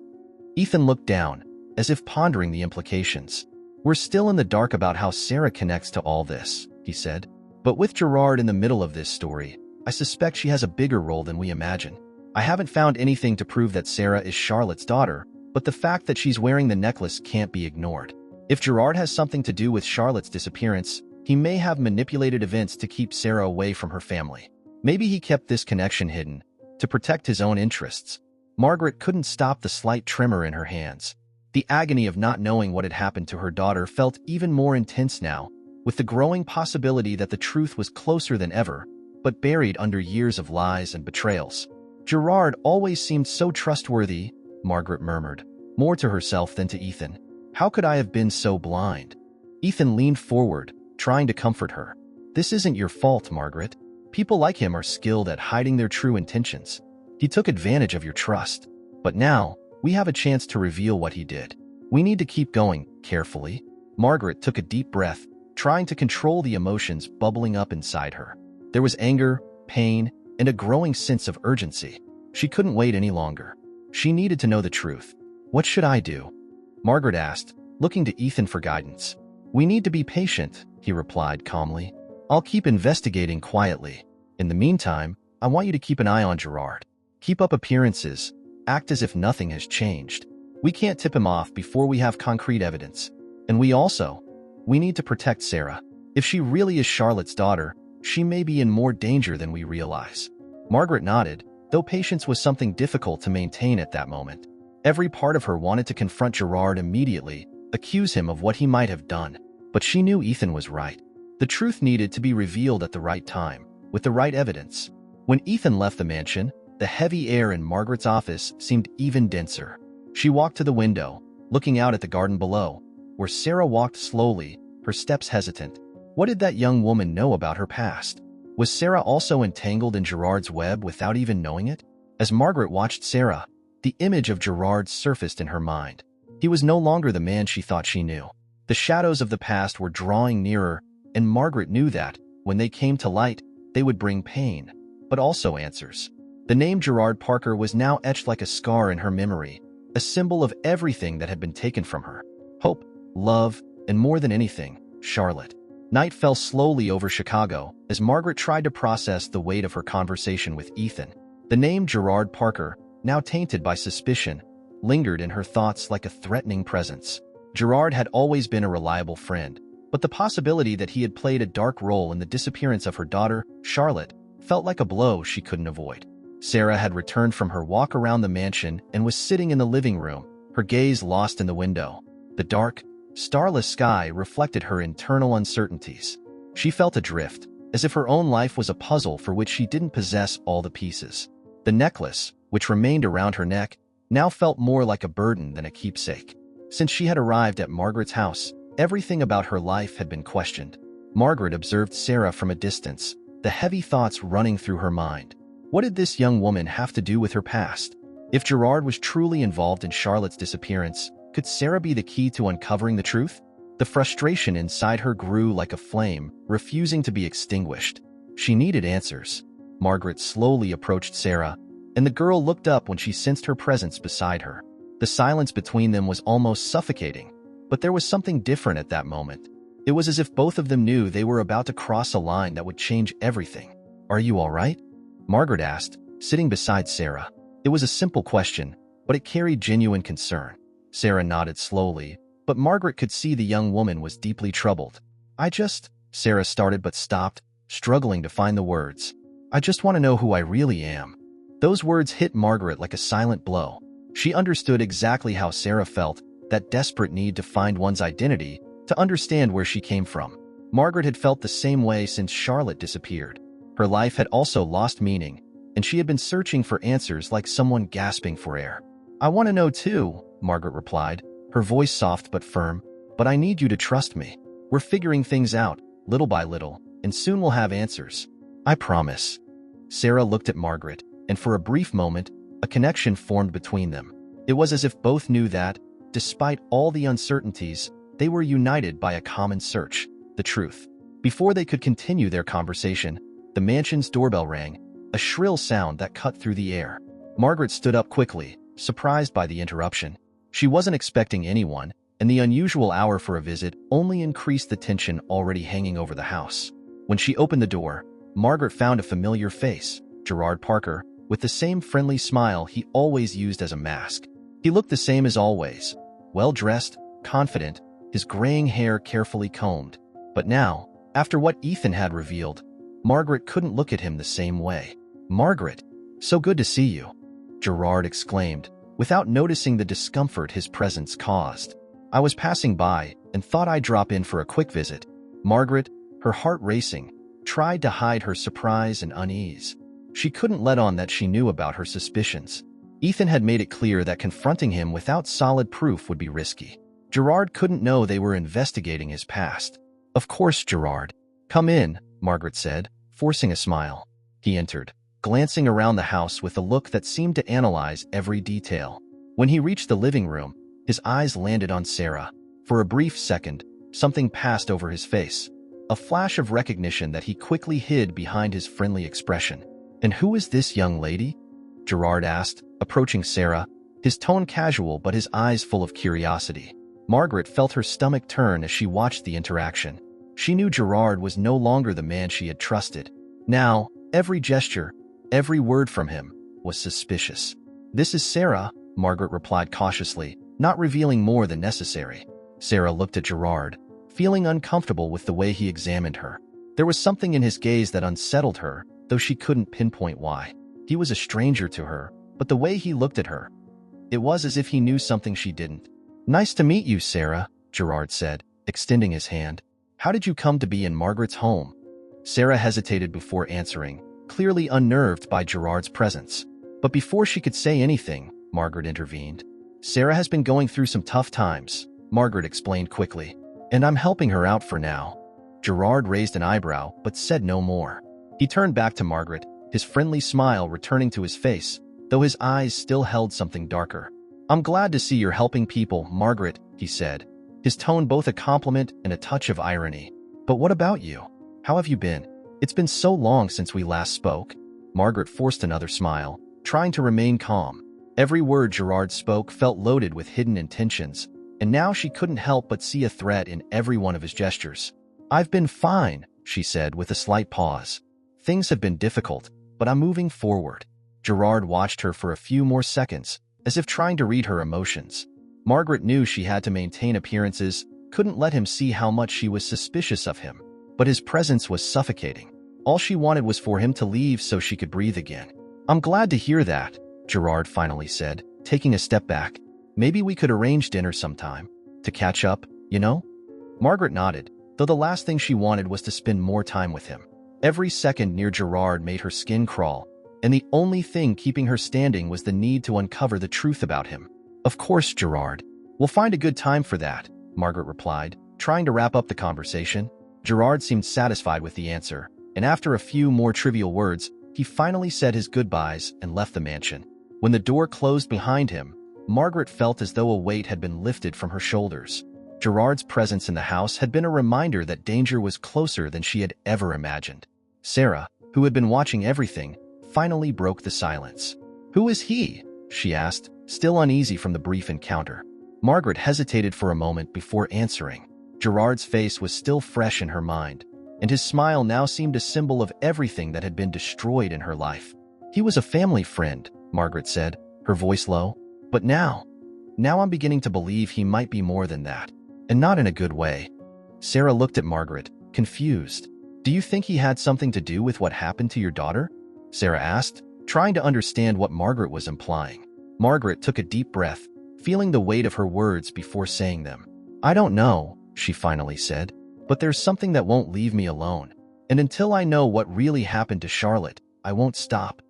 Ethan looked down, as if pondering the implications. "We're still in the dark about how Sarah connects to all this," he said. "But with Gerard in the middle of this story, I suspect she has a bigger role than we imagine. I haven't found anything to prove that Sarah is Charlotte's daughter, but the fact that she's wearing the necklace can't be ignored. If Gerard has something to do with Charlotte's disappearance, he may have manipulated events to keep Sarah away from her family. Maybe he kept this connection hidden, to protect his own interests." Margaret couldn't stop the slight tremor in her hands. The agony of not knowing what had happened to her daughter felt even more intense now, with the growing possibility that the truth was closer than ever, but buried under years of lies and betrayals. "Gerard always seemed so trustworthy," Margaret murmured, more to herself than to Ethan. "How could I have been so blind?" Ethan leaned forward, trying to comfort her. "This isn't your fault, Margaret. People like him are skilled at hiding their true intentions. He took advantage of your trust. But now, we have a chance to reveal what he did. We need to keep going, carefully." Margaret took a deep breath, trying to control the emotions bubbling up inside her. There was anger, pain, and a growing sense of urgency. She couldn't wait any longer. She needed to know the truth. "What should I do?" Margaret asked, looking to Ethan for guidance. "We need to be patient," he replied calmly. "I'll keep investigating quietly. In the meantime, I want you to keep an eye on Gerard. Keep up appearances, act as if nothing has changed. We can't tip him off before we have concrete evidence. And we need to protect Sarah. If she really is Charlotte's daughter, she may be in more danger than we realize." Margaret nodded, though patience was something difficult to maintain at that moment. Every part of her wanted to confront Gerard immediately, accuse him of what he might have done. But she knew Ethan was right. The truth needed to be revealed at the right time, with the right evidence. When Ethan left the mansion, the heavy air in Margaret's office seemed even denser. She walked to the window, looking out at the garden below, where Sarah walked slowly, her steps hesitant. What did that young woman know about her past? Was Sarah also entangled in Gerard's web without even knowing it? As Margaret watched Sarah, the image of Gerard surfaced in her mind. He was no longer the man she thought she knew. The shadows of the past were drawing nearer, and Margaret knew that, when they came to light, they would bring pain, but also answers. The name Gerard Parker was now etched like a scar in her memory, a symbol of everything that had been taken from her. Hope, love, and more than anything, Charlotte. Night fell slowly over Chicago as Margaret tried to process the weight of her conversation with Ethan. The name Gerard Parker, now tainted by suspicion, lingered in her thoughts like a threatening presence. Gerard had always been a reliable friend, but the possibility that he had played a dark role in the disappearance of her daughter, Charlotte, felt like a blow she couldn't avoid. Sarah had returned from her walk around the mansion and was sitting in the living room, her gaze lost in the window. The dark, starless sky reflected her internal uncertainties. She felt adrift, as if her own life was a puzzle for which she didn't possess all the pieces. The necklace, which remained around her neck, now felt more like a burden than a keepsake. Since she had arrived at Margaret's house, everything about her life had been questioned. Margaret observed Sarah from a distance, the heavy thoughts running through her mind. What did this young woman have to do with her past? If Gerard was truly involved in Charlotte's disappearance, could Sarah be the key to uncovering the truth? The frustration inside her grew like a flame, refusing to be extinguished. She needed answers. Margaret slowly approached Sarah, and the girl looked up when she sensed her presence beside her. The silence between them was almost suffocating, but there was something different at that moment. It was as if both of them knew they were about to cross a line that would change everything. "Are you all right?" Margaret asked, sitting beside Sarah. It was a simple question, but it carried genuine concern. Sarah nodded slowly, but Margaret could see the young woman was deeply troubled. Sarah started but stopped, struggling to find the words. "I just want to know who I really am." Those words hit Margaret like a silent blow. She understood exactly how Sarah felt, that desperate need to find one's identity, to understand where she came from. Margaret had felt the same way since Charlotte disappeared. Her life had also lost meaning, and she had been searching for answers like someone gasping for air. "I want to know too," Margaret replied, her voice soft but firm, "but I need you to trust me. We're figuring things out, little by little, and soon we'll have answers. I promise." Sarah looked at Margaret, and for a brief moment, a connection formed between them. It was as if both knew that, despite all the uncertainties, they were united by a common search, the truth. Before they could continue their conversation, the mansion's doorbell rang, a shrill sound that cut through the air. Margaret stood up quickly, surprised by the interruption. She wasn't expecting anyone, and the unusual hour for a visit only increased the tension already hanging over the house. When she opened the door, Margaret found a familiar face, Gerard Parker, with the same friendly smile he always used as a mask. He looked the same as always, well-dressed, confident, his graying hair carefully combed. But now, after what Ethan had revealed, Margaret couldn't look at him the same way. "Margaret, so good to see you," Gerard exclaimed, without noticing the discomfort his presence caused. "I was passing by and thought I'd drop in for a quick visit." Margaret, her heart racing, tried to hide her surprise and unease. She couldn't let on that she knew about her suspicions. Ethan had made it clear that confronting him without solid proof would be risky. Gerard couldn't know they were investigating his past. "Of course, Gerard. Come in," Margaret said, forcing a smile. He entered, glancing around the house with a look that seemed to analyze every detail. When he reached the living room, his eyes landed on Sarah. For a brief second, something passed over his face, a flash of recognition that he quickly hid behind his friendly expression. "And who is this young lady?" Gerard asked, approaching Sarah, his tone casual but his eyes full of curiosity. Margaret felt her stomach turn as she watched the interaction. She knew Gerard was no longer the man she had trusted. Now, every gesture, every word from him, was suspicious. "This is Sarah," Margaret replied cautiously, not revealing more than necessary. Sarah looked at Gerard, feeling uncomfortable with the way he examined her. There was something in his gaze that unsettled her, though she couldn't pinpoint why. He was a stranger to her, but the way he looked at her, it was as if he knew something she didn't. "Nice to meet you, Sarah," Gerard said, extending his hand. "How did you come to be in Margaret's home?" Sarah hesitated before answering, clearly unnerved by Gerard's presence. But before she could say anything, Margaret intervened. "Sarah has been going through some tough times," Margaret explained quickly, "and I'm helping her out for now." Gerard raised an eyebrow but said no more. He turned back to Margaret, his friendly smile returning to his face, though his eyes still held something darker. "I'm glad to see you're helping people, Margaret," he said, his tone both a compliment and a touch of irony. "But what about you? How have you been? It's been so long since we last spoke." Margaret forced another smile, trying to remain calm. Every word Gerard spoke felt loaded with hidden intentions, and now she couldn't help but see a threat in every one of his gestures. "I've been fine," she said with a slight pause. "Things have been difficult, but I'm moving forward." Gerard watched her for a few more seconds, as if trying to read her emotions. Margaret knew she had to maintain appearances, couldn't let him see how much she was suspicious of him. But his presence was suffocating. All she wanted was for him to leave so she could breathe again. "I'm glad to hear that," Gerard finally said, taking a step back. "Maybe we could arrange dinner sometime. To catch up, you know?" Margaret nodded, though the last thing she wanted was to spend more time with him. Every second near Gerard made her skin crawl, and the only thing keeping her standing was the need to uncover the truth about him. "Of course, Gerard. We'll find a good time for that," Margaret replied, trying to wrap up the conversation. Gerard seemed satisfied with the answer, and after a few more trivial words, he finally said his goodbyes and left the mansion. When the door closed behind him, Margaret felt as though a weight had been lifted from her shoulders. Gerard's presence in the house had been a reminder that danger was closer than she had ever imagined. Sarah, who had been watching everything, finally broke the silence. "Who is he?" she asked, still uneasy from the brief encounter. Margaret hesitated for a moment before answering. Gerard's face was still fresh in her mind, and his smile now seemed a symbol of everything that had been destroyed in her life. "He was a family friend," Margaret said, her voice low. "But now I'm beginning to believe he might be more than that, and not in a good way." Sarah looked at Margaret, confused. "Do you think he had something to do with what happened to your daughter?" Sarah asked, trying to understand what Margaret was implying. Margaret took a deep breath, feeling the weight of her words before saying them. "I don't know," she finally said, "but there's something that won't leave me alone. And until I know what really happened to Charlotte, I won't stop."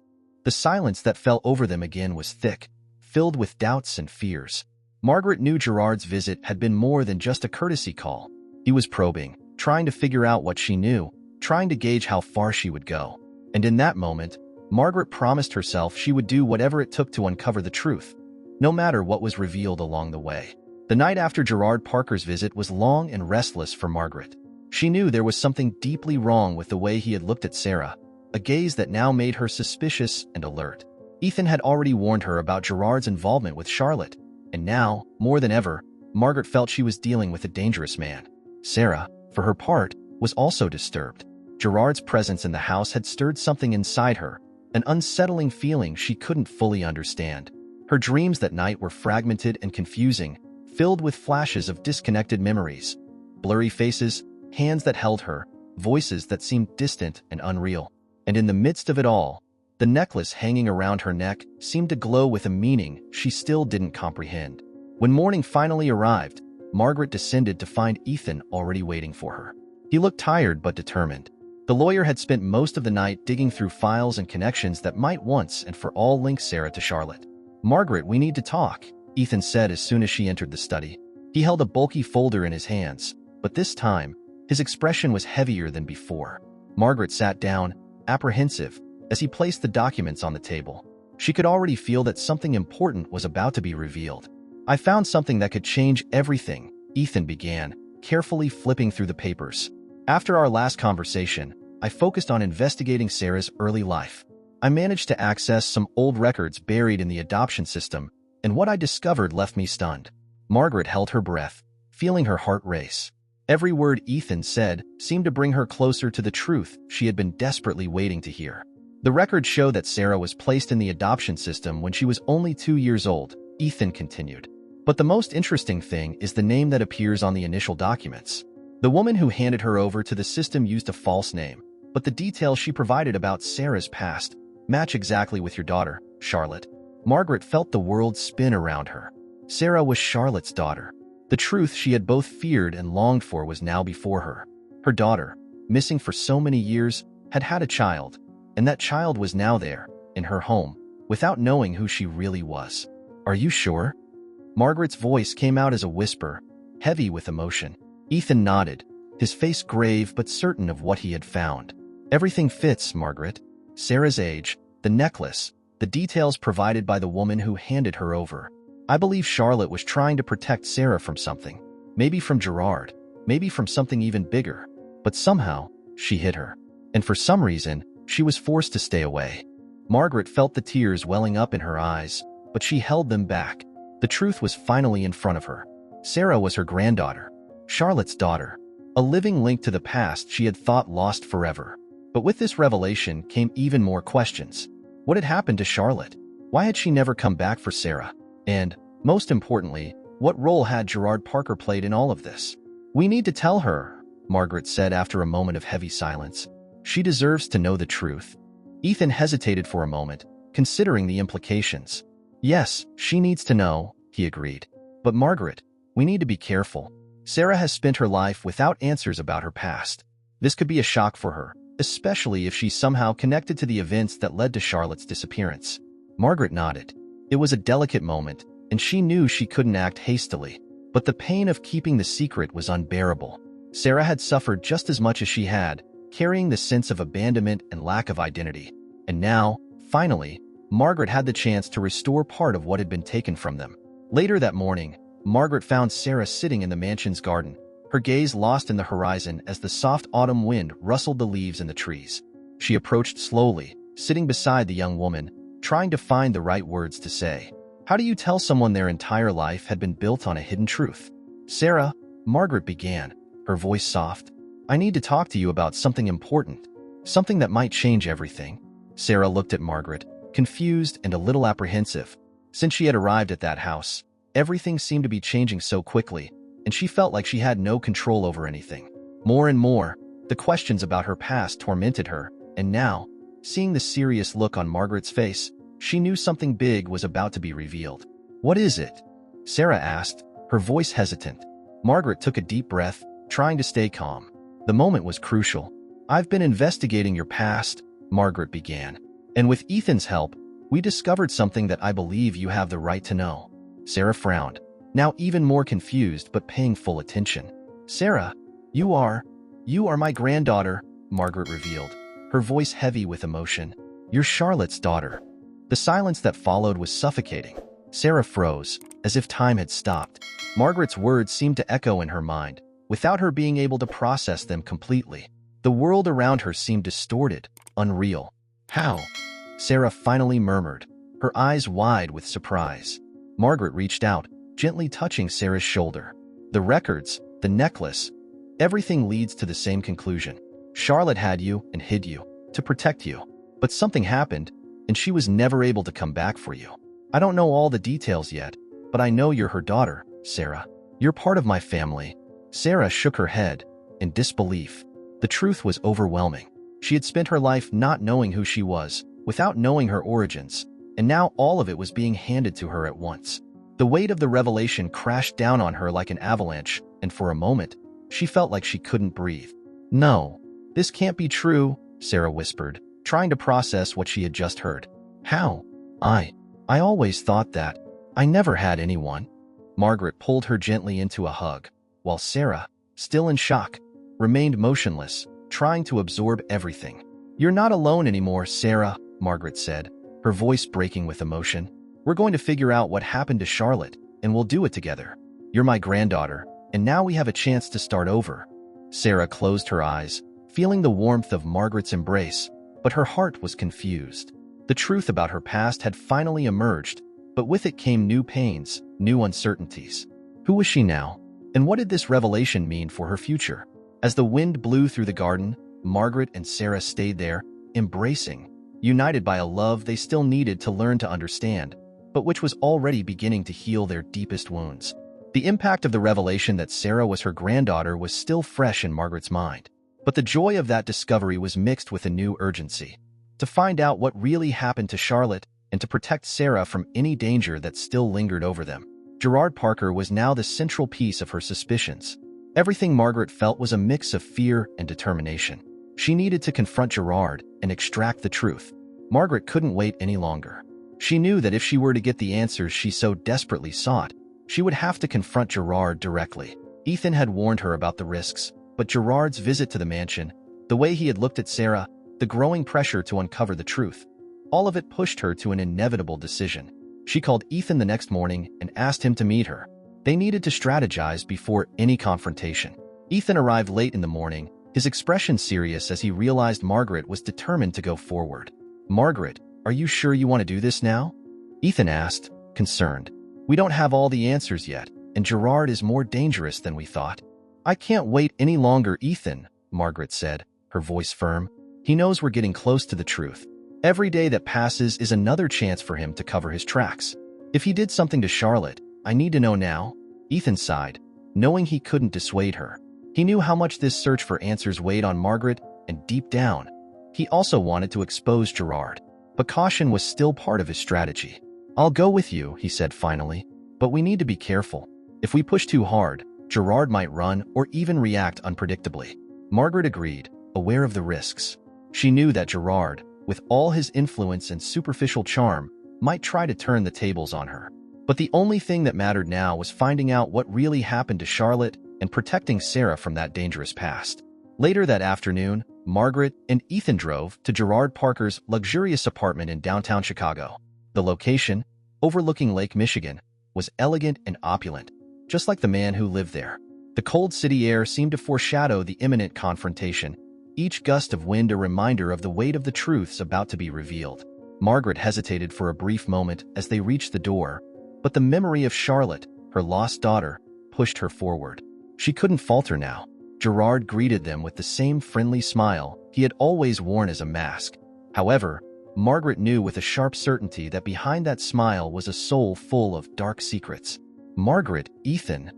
The silence that fell over them again was thick, filled with doubts and fears. Margaret knew Gerard's visit had been more than just a courtesy call. He was probing, trying to figure out what she knew, trying to gauge how far she would go. And in that moment, Margaret promised herself she would do whatever it took to uncover the truth, no matter what was revealed along the way. The night after Gerard Parker's visit was long and restless for Margaret. She knew there was something deeply wrong with the way he had looked at Sarah, a gaze that now made her suspicious and alert. Ethan had already warned her about Gerard's involvement with Charlotte, and now, more than ever, Margaret felt she was dealing with a dangerous man. Sarah, for her part, was also disturbed. Gerard's presence in the house had stirred something inside her, an unsettling feeling she couldn't fully understand. Her dreams that night were fragmented and confusing, filled with flashes of disconnected memories. Blurry faces, hands that held her, voices that seemed distant and unreal. And in the midst of it all, the necklace hanging around her neck seemed to glow with a meaning she still didn't comprehend. When morning finally arrived, Margaret descended to find Ethan already waiting for her. He looked tired but determined. The lawyer had spent most of the night digging through files and connections that might once and for all link Sarah to Charlotte. "Margaret, we need to talk," Ethan said as soon as she entered the study. He held a bulky folder in his hands, but this time, his expression was heavier than before. Margaret sat down, apprehensive, as he placed the documents on the table. She could already feel that something important was about to be revealed. "I found something that could change everything," Ethan began, carefully flipping through the papers. "After our last conversation, I focused on investigating Sarah's early life. I managed to access some old records buried in the adoption system, and what I discovered left me stunned." Margaret held her breath, feeling her heart race. Every word Ethan said seemed to bring her closer to the truth she had been desperately waiting to hear. "The records show that Sarah was placed in the adoption system when she was only 2 years old," Ethan continued. "But the most interesting thing is the name that appears on the initial documents. The woman who handed her over to the system used a false name, but the details she provided about Sarah's past match exactly with your daughter, Charlotte. Margaret felt the world spin around her. Sarah was Charlotte's daughter. The truth she had both feared and longed for was now before her. Her daughter, missing for so many years, had had a child, and that child was now there, in her home, without knowing who she really was. "Are you sure?" Margaret's voice came out as a whisper, heavy with emotion. Ethan nodded, his face grave but certain of what he had found. "Everything fits, Margaret. Sarah's age, the necklace, the details provided by the woman who handed her over. I believe Charlotte was trying to protect Sarah from something. Maybe from Gerard, maybe from something even bigger. But somehow, she hid her. And for some reason, she was forced to stay away." Margaret felt the tears welling up in her eyes, but she held them back. The truth was finally in front of her. Sarah was her granddaughter, Charlotte's daughter, a living link to the past she had thought lost forever. But with this revelation came even more questions. What had happened to Charlotte? Why had she never come back for Sarah? And, most importantly, what role had Gerard Parker played in all of this? "We need to tell her," Margaret said after a moment of heavy silence. "She deserves to know the truth." Ethan hesitated for a moment, considering the implications. "Yes, she needs to know," he agreed. "But Margaret, we need to be careful. Sarah has spent her life without answers about her past. This could be a shock for her, especially if she's somehow connected to the events that led to Charlotte's disappearance." Margaret nodded. It was a delicate moment, and she knew she couldn't act hastily. But the pain of keeping the secret was unbearable. Sarah had suffered just as much as she had, carrying the sense of abandonment and lack of identity. And now, finally, Margaret had the chance to restore part of what had been taken from them. Later that morning, Margaret found Sarah sitting in the mansion's garden, her gaze lost in the horizon as the soft autumn wind rustled the leaves in the trees. She approached slowly, sitting beside the young woman, trying to find the right words to say. How do you tell someone their entire life had been built on a hidden truth? "Sarah," Margaret began, her voice soft, "I need to talk to you about something important, something that might change everything." Sarah looked at Margaret, confused and a little apprehensive. Since she had arrived at that house, everything seemed to be changing so quickly, and she felt like she had no control over anything. More and more, the questions about her past tormented her, and now, seeing the serious look on Margaret's face, she knew something big was about to be revealed. "What is it?" Sarah asked, her voice hesitant. Margaret took a deep breath, trying to stay calm. The moment was crucial. "I've been investigating your past," Margaret began. "And with Ethan's help, we discovered something that I believe you have the right to know." Sarah frowned, now even more confused but paying full attention. "Sarah, you are my granddaughter," Margaret revealed, her voice heavy with emotion. "You're Charlotte's daughter." The silence that followed was suffocating. Sarah froze, as if time had stopped. Margaret's words seemed to echo in her mind, without her being able to process them completely. The world around her seemed distorted, unreal. "How?" Sarah finally murmured, her eyes wide with surprise. Margaret reached out, gently touching Sarah's shoulder. "The records, the necklace, everything leads to the same conclusion. Charlotte had you and hid you, to protect you. But something happened, and she was never able to come back for you. I don't know all the details yet, but I know you're her daughter, Sarah. You're part of my family." Sarah shook her head, in disbelief. The truth was overwhelming. She had spent her life not knowing who she was, without knowing her origins, and now all of it was being handed to her at once. The weight of the revelation crashed down on her like an avalanche, and for a moment, she felt like she couldn't breathe. "No, this can't be true," Sarah whispered, trying to process what she had just heard. "How? I always thought that. I never had anyone." Margaret pulled her gently into a hug, while Sarah, still in shock, remained motionless, trying to absorb everything. "You're not alone anymore, Sarah," Margaret said, her voice breaking with emotion. "We're going to figure out what happened to Charlotte, and we'll do it together. You're my granddaughter, and now we have a chance to start over." Sarah closed her eyes, feeling the warmth of Margaret's embrace, but her heart was confused. The truth about her past had finally emerged, but with it came new pains, new uncertainties. Who was she now? And what did this revelation mean for her future? As the wind blew through the garden, Margaret and Sarah stayed there, embracing, united by a love they still needed to learn to understand, but which was already beginning to heal their deepest wounds. The impact of the revelation that Sarah was her granddaughter was still fresh in Margaret's mind. But the joy of that discovery was mixed with a new urgency. To find out what really happened to Charlotte and to protect Sarah from any danger that still lingered over them. Gerard Parker was now the central piece of her suspicions. Everything Margaret felt was a mix of fear and determination. She needed to confront Gerard and extract the truth. Margaret couldn't wait any longer. She knew that if she were to get the answers she so desperately sought, she would have to confront Gerard directly. Ethan had warned her about the risks, but Gerard's visit to the mansion, the way he had looked at Sarah, the growing pressure to uncover the truth, all of it pushed her to an inevitable decision. She called Ethan the next morning and asked him to meet her. They needed to strategize before any confrontation. Ethan arrived late in the morning, his expression serious as he realized Margaret was determined to go forward. "Margaret, are you sure you want to do this now?" Ethan asked, concerned. "We don't have all the answers yet, and Gerard is more dangerous than we thought." "I can't wait any longer, Ethan," Margaret said, her voice firm. "He knows we're getting close to the truth. Every day that passes is another chance for him to cover his tracks. If he did something to Charlotte, I need to know now." Ethan sighed, knowing he couldn't dissuade her. He knew how much this search for answers weighed on Margaret, and deep down, he also wanted to expose Gerard. But caution was still part of his strategy. "I'll go with you," he said finally, "but we need to be careful. If we push too hard, Gerard might run or even react unpredictably." Margaret agreed, aware of the risks. She knew that Gerard, with all his influence and superficial charm, might try to turn the tables on her. But the only thing that mattered now was finding out what really happened to Charlotte and protecting Sarah from that dangerous past. Later that afternoon, Margaret and Ethan drove to Gerard Parker's luxurious apartment in downtown Chicago. The location, overlooking Lake Michigan, was elegant and opulent, just like the man who lived there. The cold city air seemed to foreshadow the imminent confrontation, each gust of wind a reminder of the weight of the truths about to be revealed. Margaret hesitated for a brief moment as they reached the door, but the memory of Charlotte, her lost daughter, pushed her forward. She couldn't falter now. Gerard greeted them with the same friendly smile he had always worn as a mask. However, Margaret knew with a sharp certainty that behind that smile was a soul full of dark secrets. "Margaret, Ethan,"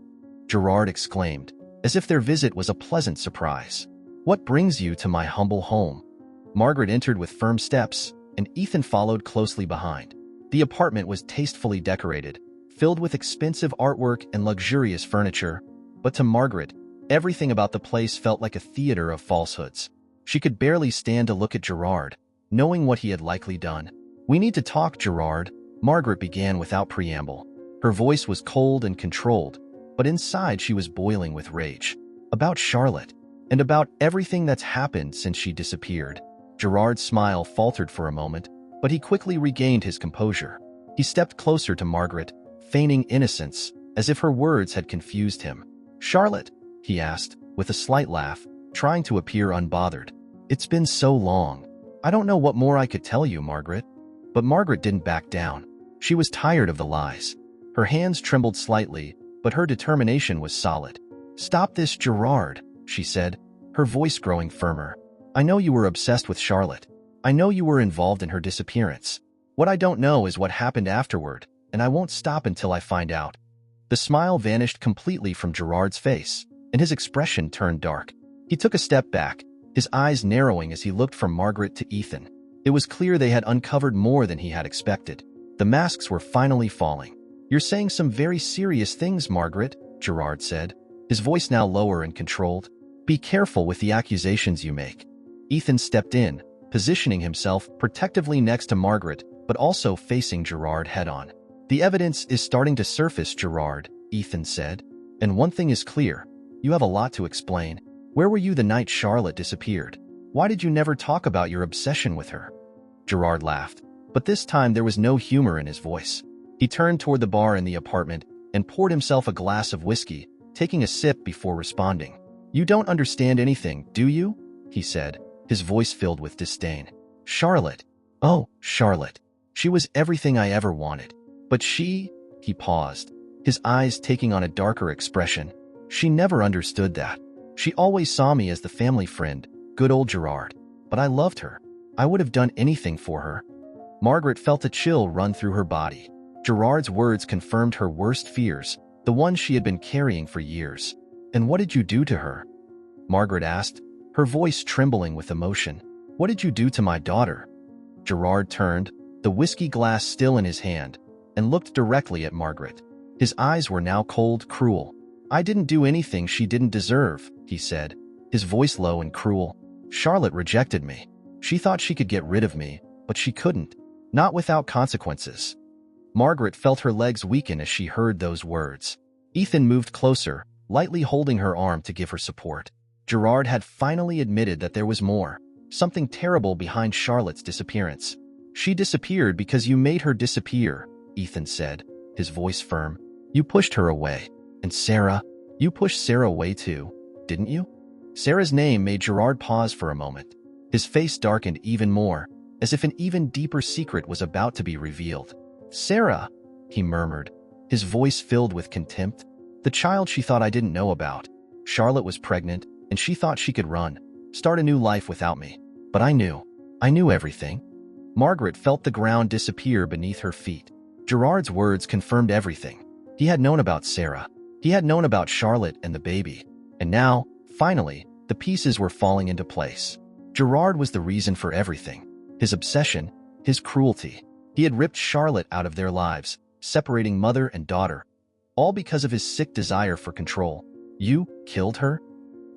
Gerard exclaimed, as if their visit was a pleasant surprise. "What brings you to my humble home?" Margaret entered with firm steps, and Ethan followed closely behind. The apartment was tastefully decorated, filled with expensive artwork and luxurious furniture, but to Margaret, everything about the place felt like a theater of falsehoods. She could barely stand to look at Gerard, knowing what he had likely done. "We need to talk, Gerard," Margaret began without preamble. Her voice was cold and controlled, but inside she was boiling with rage. "About Charlotte, and about everything that's happened since she disappeared." Gerard's smile faltered for a moment, but he quickly regained his composure. He stepped closer to Margaret, feigning innocence, as if her words had confused him. "Charlotte?" he asked, with a slight laugh, trying to appear unbothered. "It's been so long. I don't know what more I could tell you, Margaret." But Margaret didn't back down. She was tired of the lies. Her hands trembled slightly, but her determination was solid. "Stop this, Gerard," she said, her voice growing firmer. "I know you were obsessed with Charlotte. I know you were involved in her disappearance. What I don't know is what happened afterward, and I won't stop until I find out." The smile vanished completely from Gerard's face, and his expression turned dark. He took a step back, his eyes narrowing as he looked from Margaret to Ethan. It was clear they had uncovered more than he had expected. The masks were finally falling. "You're saying some very serious things, Margaret," Gerard said, his voice now lower and controlled. "Be careful with the accusations you make." Ethan stepped in, positioning himself protectively next to Margaret, but also facing Gerard head-on. "The evidence is starting to surface, Gerard," Ethan said. "And one thing is clear. You have a lot to explain. Where were you the night Charlotte disappeared? Why did you never talk about your obsession with her?" Gerard laughed, but this time there was no humor in his voice. He turned toward the bar in the apartment and poured himself a glass of whiskey, taking a sip before responding. "You don't understand anything, do you?" he said, his voice filled with disdain. "Charlotte. Oh, Charlotte. She was everything I ever wanted. But she..." He paused, his eyes taking on a darker expression. "She never understood that. She always saw me as the family friend, good old Gerard. But I loved her. I would have done anything for her." Margaret felt a chill run through her body. Gerard's words confirmed her worst fears, the ones she had been carrying for years. "And what did you do to her?" Margaret asked, her voice trembling with emotion. "What did you do to my daughter?" Gerard turned, the whiskey glass still in his hand, and looked directly at Margaret. His eyes were now cold, cruel. "I didn't do anything she didn't deserve," he said, his voice low and cruel. "Charlotte rejected me. She thought she could get rid of me, but she couldn't. Not without consequences." Margaret felt her legs weaken as she heard those words. Ethan moved closer, lightly holding her arm to give her support. Gerard had finally admitted that there was more, something terrible behind Charlotte's disappearance. "She disappeared because you made her disappear," Ethan said, his voice firm. "You pushed her away. And Sarah, you pushed Sarah away too, didn't you?" Sarah's name made Gerard pause for a moment. His face darkened even more, as if an even deeper secret was about to be revealed. "Sarah," he murmured, his voice filled with contempt. "The child she thought I didn't know about. Charlotte was pregnant, and she thought she could run, start a new life without me. But I knew everything." Margaret felt the ground disappear beneath her feet. Gerard's words confirmed everything. He had known about Sarah. He had known about Charlotte and the baby. And now, finally, the pieces were falling into place. Gerard was the reason for everything. His obsession, his cruelty. He had ripped Charlotte out of their lives, separating mother and daughter. All because of his sick desire for control. "You killed her?"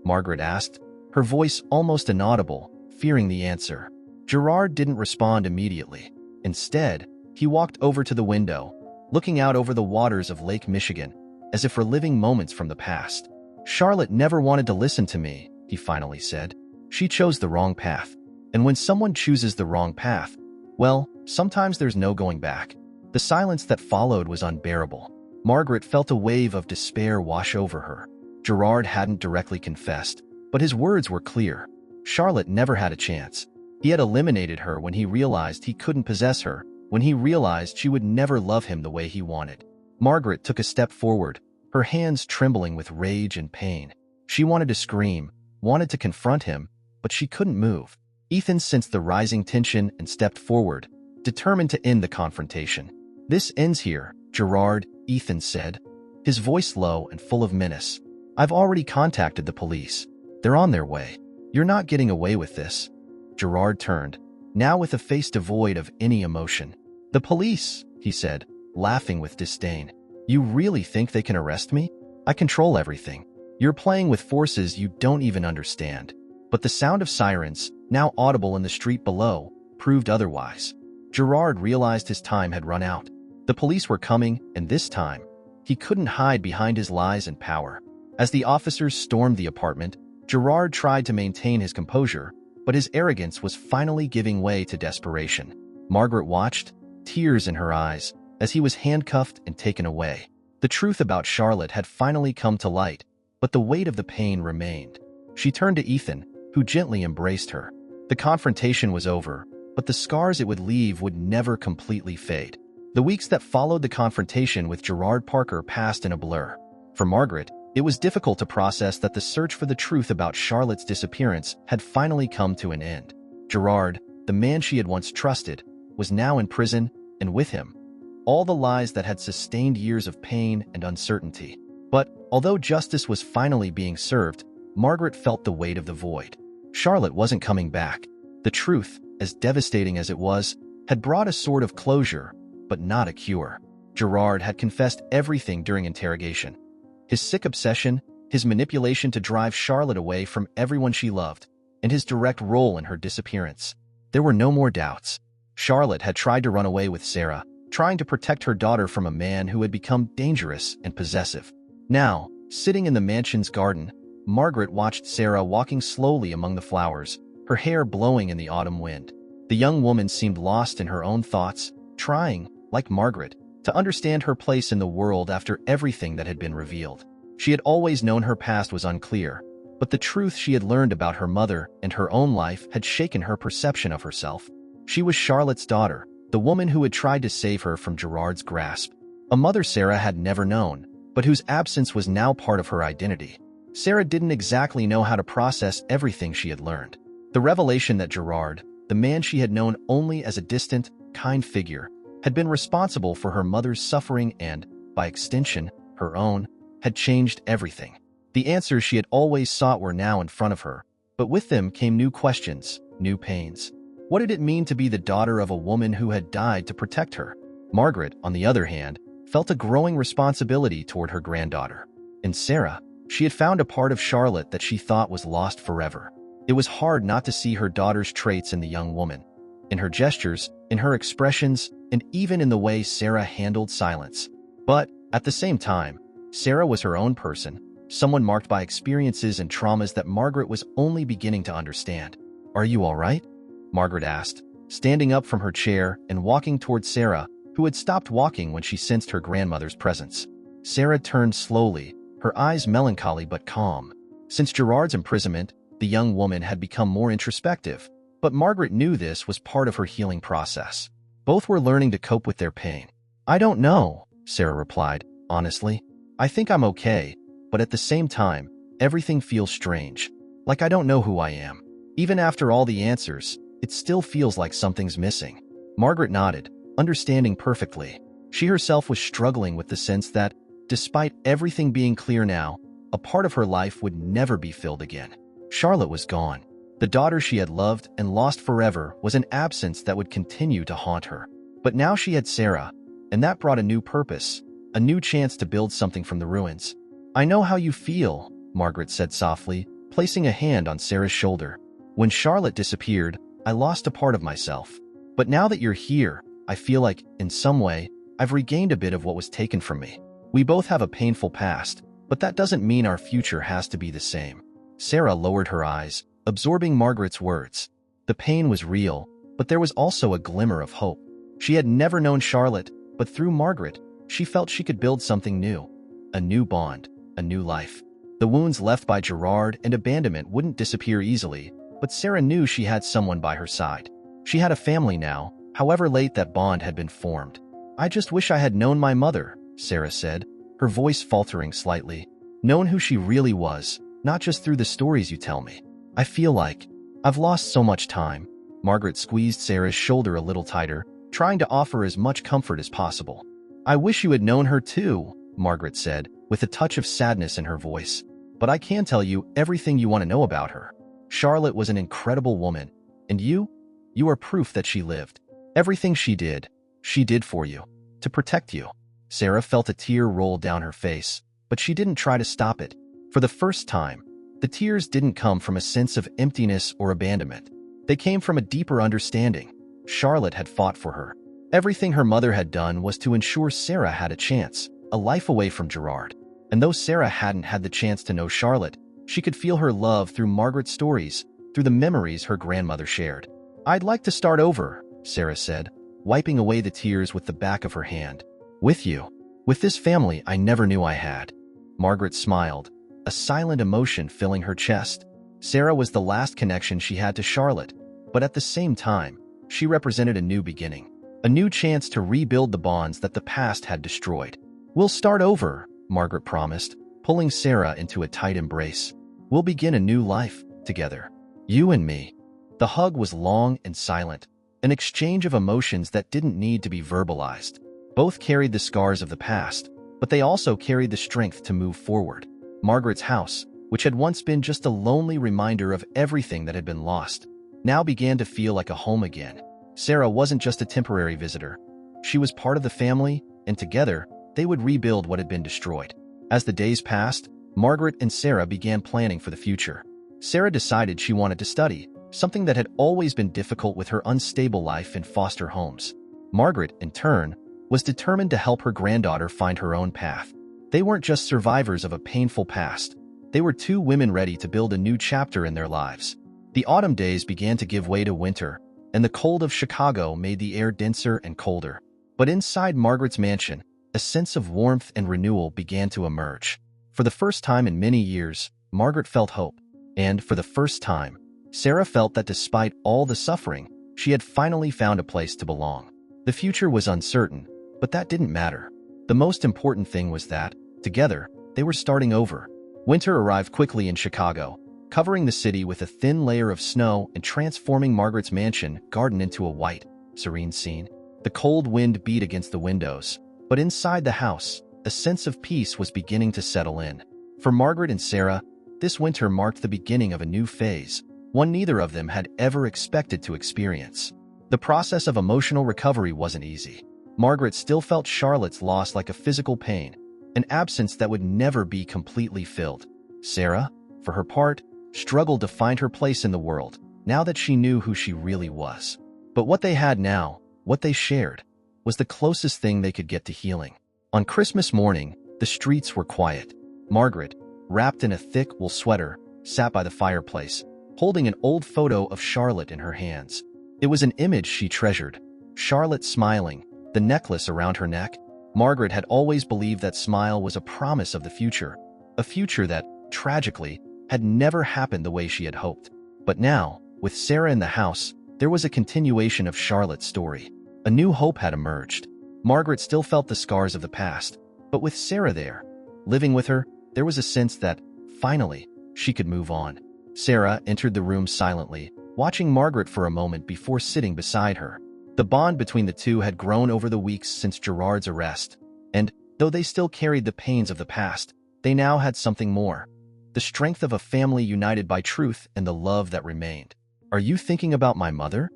Margaret asked, her voice almost inaudible, fearing the answer. Gerard didn't respond immediately. Instead, he walked over to the window, looking out over the waters of Lake Michigan, as if reliving moments from the past. "Charlotte never wanted to listen to me," he finally said. "She chose the wrong path. And when someone chooses the wrong path, well, sometimes there's no going back." The silence that followed was unbearable. Margaret felt a wave of despair wash over her. Gerard hadn't directly confessed, but his words were clear. Charlotte never had a chance. He had eliminated her when he realized he couldn't possess her, when he realized she would never love him the way he wanted. Margaret took a step forward, her hands trembling with rage and pain. She wanted to scream, wanted to confront him, but she couldn't move. Ethan sensed the rising tension and stepped forward, determined to end the confrontation. "This ends here, Gerard," Ethan said, his voice low and full of menace. "I've already contacted the police. They're on their way. You're not getting away with this." Gerard turned, now with a face devoid of any emotion. "The police," he said, laughing with disdain. "You really think they can arrest me? I control everything. You're playing with forces you don't even understand." But the sound of sirens, now audible in the street below, proved otherwise. Gerard realized his time had run out. The police were coming, and this time, he couldn't hide behind his lies and power. As the officers stormed the apartment, Gerard tried to maintain his composure, but his arrogance was finally giving way to desperation. Margaret watched, tears in her eyes, as he was handcuffed and taken away. The truth about Charlotte had finally come to light, but the weight of the pain remained. She turned to Ethan, who gently embraced her. The confrontation was over, but the scars it would leave would never completely fade. The weeks that followed the confrontation with Gerard Parker passed in a blur. For Margaret, it was difficult to process that the search for the truth about Charlotte's disappearance had finally come to an end. Gerard, the man she had once trusted, was now in prison, and with him, all the lies that had sustained years of pain and uncertainty. But, although justice was finally being served, Margaret felt the weight of the void. Charlotte wasn't coming back. The truth, as devastating as it was, had brought a sort of closure, but not a cure. Gerard had confessed everything during interrogation. His sick obsession, his manipulation to drive Charlotte away from everyone she loved, and his direct role in her disappearance. There were no more doubts. Charlotte had tried to run away with Sarah, trying to protect her daughter from a man who had become dangerous and possessive. Now, sitting in the mansion's garden, Margaret watched Sarah walking slowly among the flowers, her hair blowing in the autumn wind. The young woman seemed lost in her own thoughts, trying, like Margaret, to understand her place in the world after everything that had been revealed. She had always known her past was unclear, but the truth she had learned about her mother and her own life had shaken her perception of herself. She was Charlotte's daughter, the woman who had tried to save her from Gerard's grasp. A mother Sarah had never known, but whose absence was now part of her identity. Sarah didn't exactly know how to process everything she had learned. The revelation that Gerard, the man she had known only as a distant, kind figure, had been responsible for her mother's suffering and, by extension, her own, had changed everything. The answers she had always sought were now in front of her, But with them came new questions, new pains. What did it mean to be the daughter of a woman who had died to protect her? Margaret, on the other hand, felt a growing responsibility toward her granddaughter. In Sarah, she had found a part of Charlotte that she thought was lost forever. It was hard not to see her daughter's traits in the young woman, in her gestures, in her expressions, and even in the way Sarah handled silence. But, at the same time, Sarah was her own person, someone marked by experiences and traumas that Margaret was only beginning to understand. "Are you all right?" Margaret asked, standing up from her chair and walking toward Sarah, who had stopped walking when she sensed her grandmother's presence. Sarah turned slowly, her eyes melancholy but calm. Since Gerard's imprisonment, the young woman had become more introspective, but Margaret knew this was part of her healing process. Both were learning to cope with their pain. "I don't know," Sarah replied, honestly. "I think I'm okay, but at the same time, everything feels strange. Like I don't know who I am. Even after all the answers, it still feels like something's missing." Margaret nodded, understanding perfectly. She herself was struggling with the sense that, despite everything being clear now, a part of her life would never be filled again. Charlotte was gone. The daughter she had loved and lost forever was an absence that would continue to haunt her. But now she had Sarah, and that brought a new purpose, a new chance to build something from the ruins. "I know how you feel," Margaret said softly, placing a hand on Sarah's shoulder. "When Charlotte disappeared, I lost a part of myself. But now that you're here, I feel like, in some way, I've regained a bit of what was taken from me. We both have a painful past, but that doesn't mean our future has to be the same." Sarah lowered her eyes, absorbing Margaret's words. The pain was real, but there was also a glimmer of hope. She had never known Charlotte, but through Margaret, she felt she could build something new. A new bond, a new life. The wounds left by Gerard and abandonment wouldn't disappear easily, but Sarah knew she had someone by her side. She had a family now, however late that bond had been formed. "I just wish I had known my mother," Sarah said, her voice faltering slightly. "Known who she really was, not just through the stories you tell me. I feel like I've lost so much time." Margaret squeezed Sarah's shoulder a little tighter, trying to offer as much comfort as possible. "I wish you had known her too," Margaret said, with a touch of sadness in her voice. "But I can tell you everything you want to know about her. Charlotte was an incredible woman, and you are proof that she lived. Everything she did for you, to protect you." Sarah felt a tear roll down her face, but she didn't try to stop it. For the first time, the tears didn't come from a sense of emptiness or abandonment. They came from a deeper understanding. Charlotte had fought for her. Everything her mother had done was to ensure Sarah had a chance, a life away from Gerard. And though Sarah hadn't had the chance to know Charlotte, she could feel her love through Margaret's stories, through the memories her grandmother shared. "I'd like to start over," Sarah said, wiping away the tears with the back of her hand. "With you. With this family I never knew I had." Margaret smiled, a silent emotion filling her chest. Sarah was the last connection she had to Charlotte, but at the same time, she represented a new beginning, a new chance to rebuild the bonds that the past had destroyed. "We'll start over," Margaret promised, pulling Sarah into a tight embrace. "We'll begin a new life, together. You and me." The hug was long and silent, an exchange of emotions that didn't need to be verbalized. Both carried the scars of the past, but they also carried the strength to move forward. Margaret's house, which had once been just a lonely reminder of everything that had been lost, now began to feel like a home again. Sarah wasn't just a temporary visitor. She was part of the family, and together, they would rebuild what had been destroyed. As the days passed, Margaret and Sarah began planning for the future. Sarah decided she wanted to study, something that had always been difficult with her unstable life in foster homes. Margaret, in turn, was determined to help her granddaughter find her own path. They weren't just survivors of a painful past. They were two women ready to build a new chapter in their lives. The autumn days began to give way to winter, and the cold of Chicago made the air denser and colder. But inside Margaret's mansion, a sense of warmth and renewal began to emerge. For the first time in many years, Margaret felt hope. And, for the first time, Sarah felt that despite all the suffering, she had finally found a place to belong. The future was uncertain, but that didn't matter. The most important thing was that, together, they were starting over. Winter arrived quickly in Chicago, covering the city with a thin layer of snow and transforming Margaret's mansion garden into a white, serene scene. The cold wind beat against the windows, but inside the house, a sense of peace was beginning to settle in. For Margaret and Sarah, this winter marked the beginning of a new phase, one neither of them had ever expected to experience. The process of emotional recovery wasn't easy. Margaret still felt Charlotte's loss like a physical pain, an absence that would never be completely filled. Sarah, for her part, struggled to find her place in the world, now that she knew who she really was. But what they had now, what they shared, was the closest thing they could get to healing. On Christmas morning, the streets were quiet. Margaret, wrapped in a thick wool sweater, sat by the fireplace, holding an old photo of Charlotte in her hands. It was an image she treasured. Charlotte smiling, the necklace around her neck. Margaret had always believed that smile was a promise of the future, a future that, tragically, had never happened the way she had hoped. But now, with Sarah in the house, there was a continuation of Charlotte's story. A new hope had emerged. Margaret still felt the scars of the past, but with Sarah there, living with her, there was a sense that, finally, she could move on. Sarah entered the room silently, watching Margaret for a moment before sitting beside her. The bond between the two had grown over the weeks since Gerard's arrest, and, though they still carried the pains of the past, they now had something more. The strength of a family united by truth and the love that remained. "Are you thinking about my mother?"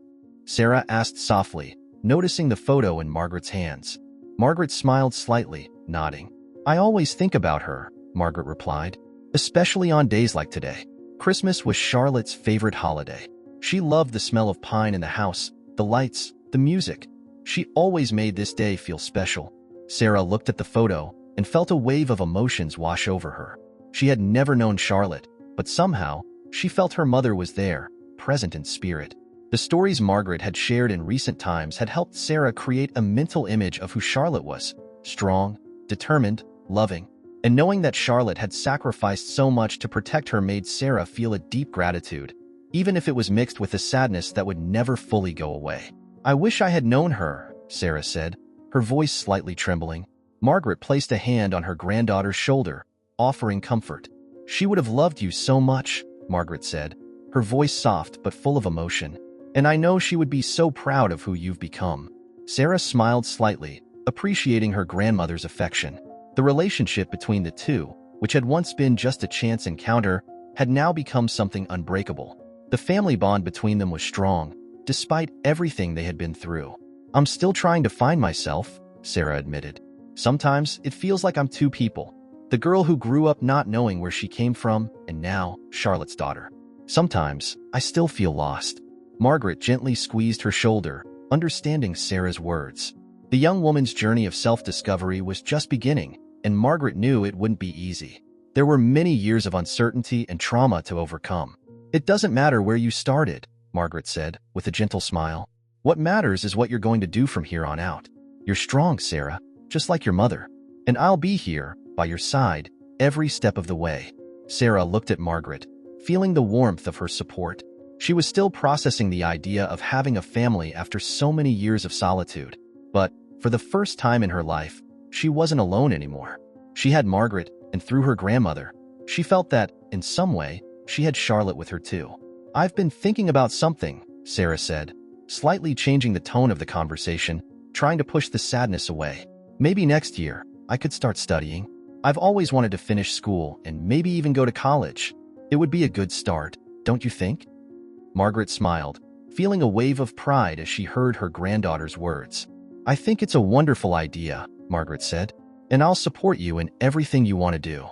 Sarah asked softly, noticing the photo in Margaret's hands. Margaret smiled slightly, nodding. "I always think about her," Margaret replied, "especially on days like today." Christmas was Charlotte's favorite holiday. She loved the smell of pine in the house, the lights, the music. She always made this day feel special. Sarah looked at the photo and felt a wave of emotions wash over her. She had never known Charlotte, but somehow, she felt her mother was there, present in spirit. The stories Margaret had shared in recent times had helped Sarah create a mental image of who Charlotte was: strong, determined, loving. And knowing that Charlotte had sacrificed so much to protect her made Sarah feel a deep gratitude, even if it was mixed with a sadness that would never fully go away. "I wish I had known her," Sarah said, her voice slightly trembling. Margaret placed a hand on her granddaughter's shoulder, offering comfort. "She would have loved you so much," Margaret said, her voice soft but full of emotion. "And I know she would be so proud of who you've become." Sarah smiled slightly, appreciating her grandmother's affection. The relationship between the two, which had once been just a chance encounter, had now become something unbreakable. The family bond between them was strong, despite everything they had been through. "I'm still trying to find myself," Sarah admitted. "Sometimes it feels like I'm two people. The girl who grew up not knowing where she came from, and now Charlotte's daughter. Sometimes I still feel lost." Margaret gently squeezed her shoulder, understanding Sarah's words. The young woman's journey of self-discovery was just beginning, and Margaret knew it wouldn't be easy. There were many years of uncertainty and trauma to overcome. "It doesn't matter where you started," Margaret said, with a gentle smile. "What matters is what you're going to do from here on out. You're strong, Sarah, just like your mother. And I'll be here, by your side, every step of the way." Sarah looked at Margaret, feeling the warmth of her support. She was still processing the idea of having a family after so many years of solitude. But, for the first time in her life, she wasn't alone anymore. She had Margaret, and through her grandmother, she felt that, in some way, she had Charlotte with her too. "I've been thinking about something," Sarah said, slightly changing the tone of the conversation, trying to push the sadness away. "Maybe next year, I could start studying. I've always wanted to finish school and maybe even go to college. It would be a good start, don't you think?" Margaret smiled, feeling a wave of pride as she heard her granddaughter's words. "I think it's a wonderful idea," Margaret said, "and I'll support you in everything you want to do."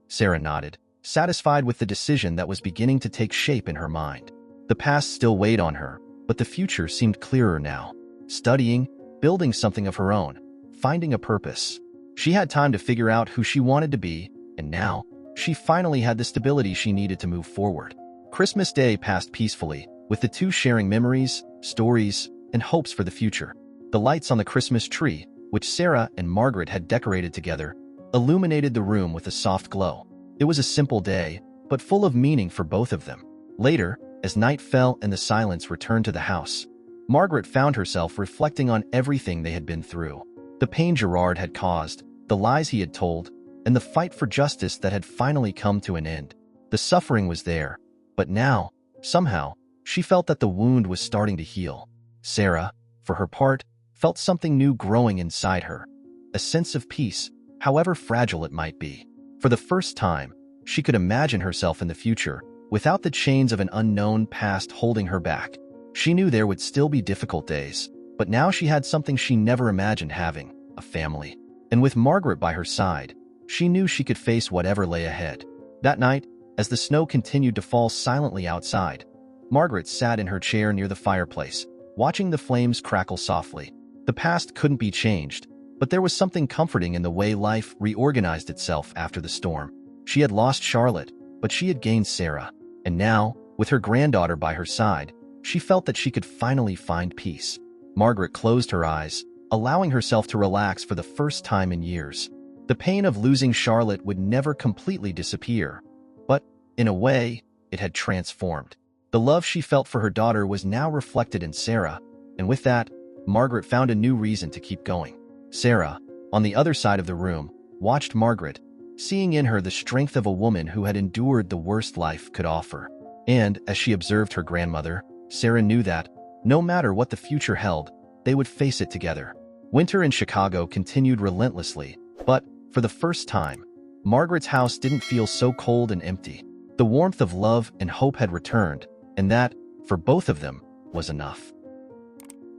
Sarah nodded, satisfied with the decision that was beginning to take shape in her mind. The past still weighed on her, but the future seemed clearer now. Studying, building something of her own, finding a purpose. She had time to figure out who she wanted to be, and now, she finally had the stability she needed to move forward. Christmas Day passed peacefully, with the two sharing memories, stories, and hopes for the future. The lights on the Christmas tree, which Sarah and Margaret had decorated together, illuminated the room with a soft glow. It was a simple day, but full of meaning for both of them. Later, as night fell and the silence returned to the house, Margaret found herself reflecting on everything they had been through. The pain Gerard had caused, the lies he had told, and the fight for justice that had finally come to an end. The suffering was there, but now, somehow, she felt that the wound was starting to heal. Sarah, for her part, felt something new growing inside her, a sense of peace, however fragile it might be. For the first time, she could imagine herself in the future, Without the chains of an unknown past holding her back, she knew there would still be difficult days, but now she had something she never imagined having, a family. And with Margaret by her side, she knew she could face whatever lay ahead. That night, as the snow continued to fall silently outside, Margaret sat in her chair near the fireplace, watching the flames crackle softly. The past couldn't be changed, but there was something comforting in the way life reorganized itself after the storm. She had lost Charlotte, but she had gained Sarah, and now, with her granddaughter by her side, she felt that she could finally find peace. Margaret closed her eyes, allowing herself to relax for the first time in years. The pain of losing Charlotte would never completely disappear, but, in a way, it had transformed. The love she felt for her daughter was now reflected in Sarah, and with that, Margaret found a new reason to keep going. Sarah, on the other side of the room, watched Margaret, seeing in her the strength of a woman who had endured the worst life could offer. And, as she observed her grandmother, Sarah knew that, no matter what the future held, they would face it together. Winter in Chicago continued relentlessly, but, for the first time, Margaret's house didn't feel so cold and empty. The warmth of love and hope had returned, and that, for both of them, was enough.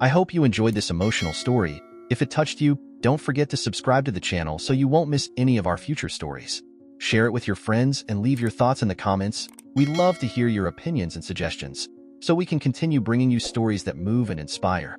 I hope you enjoyed this emotional story. If it touched you, don't forget to subscribe to the channel so you won't miss any of our future stories. Share it with your friends and leave your thoughts in the comments. We'd love to hear your opinions and suggestions, so we can continue bringing you stories that move and inspire.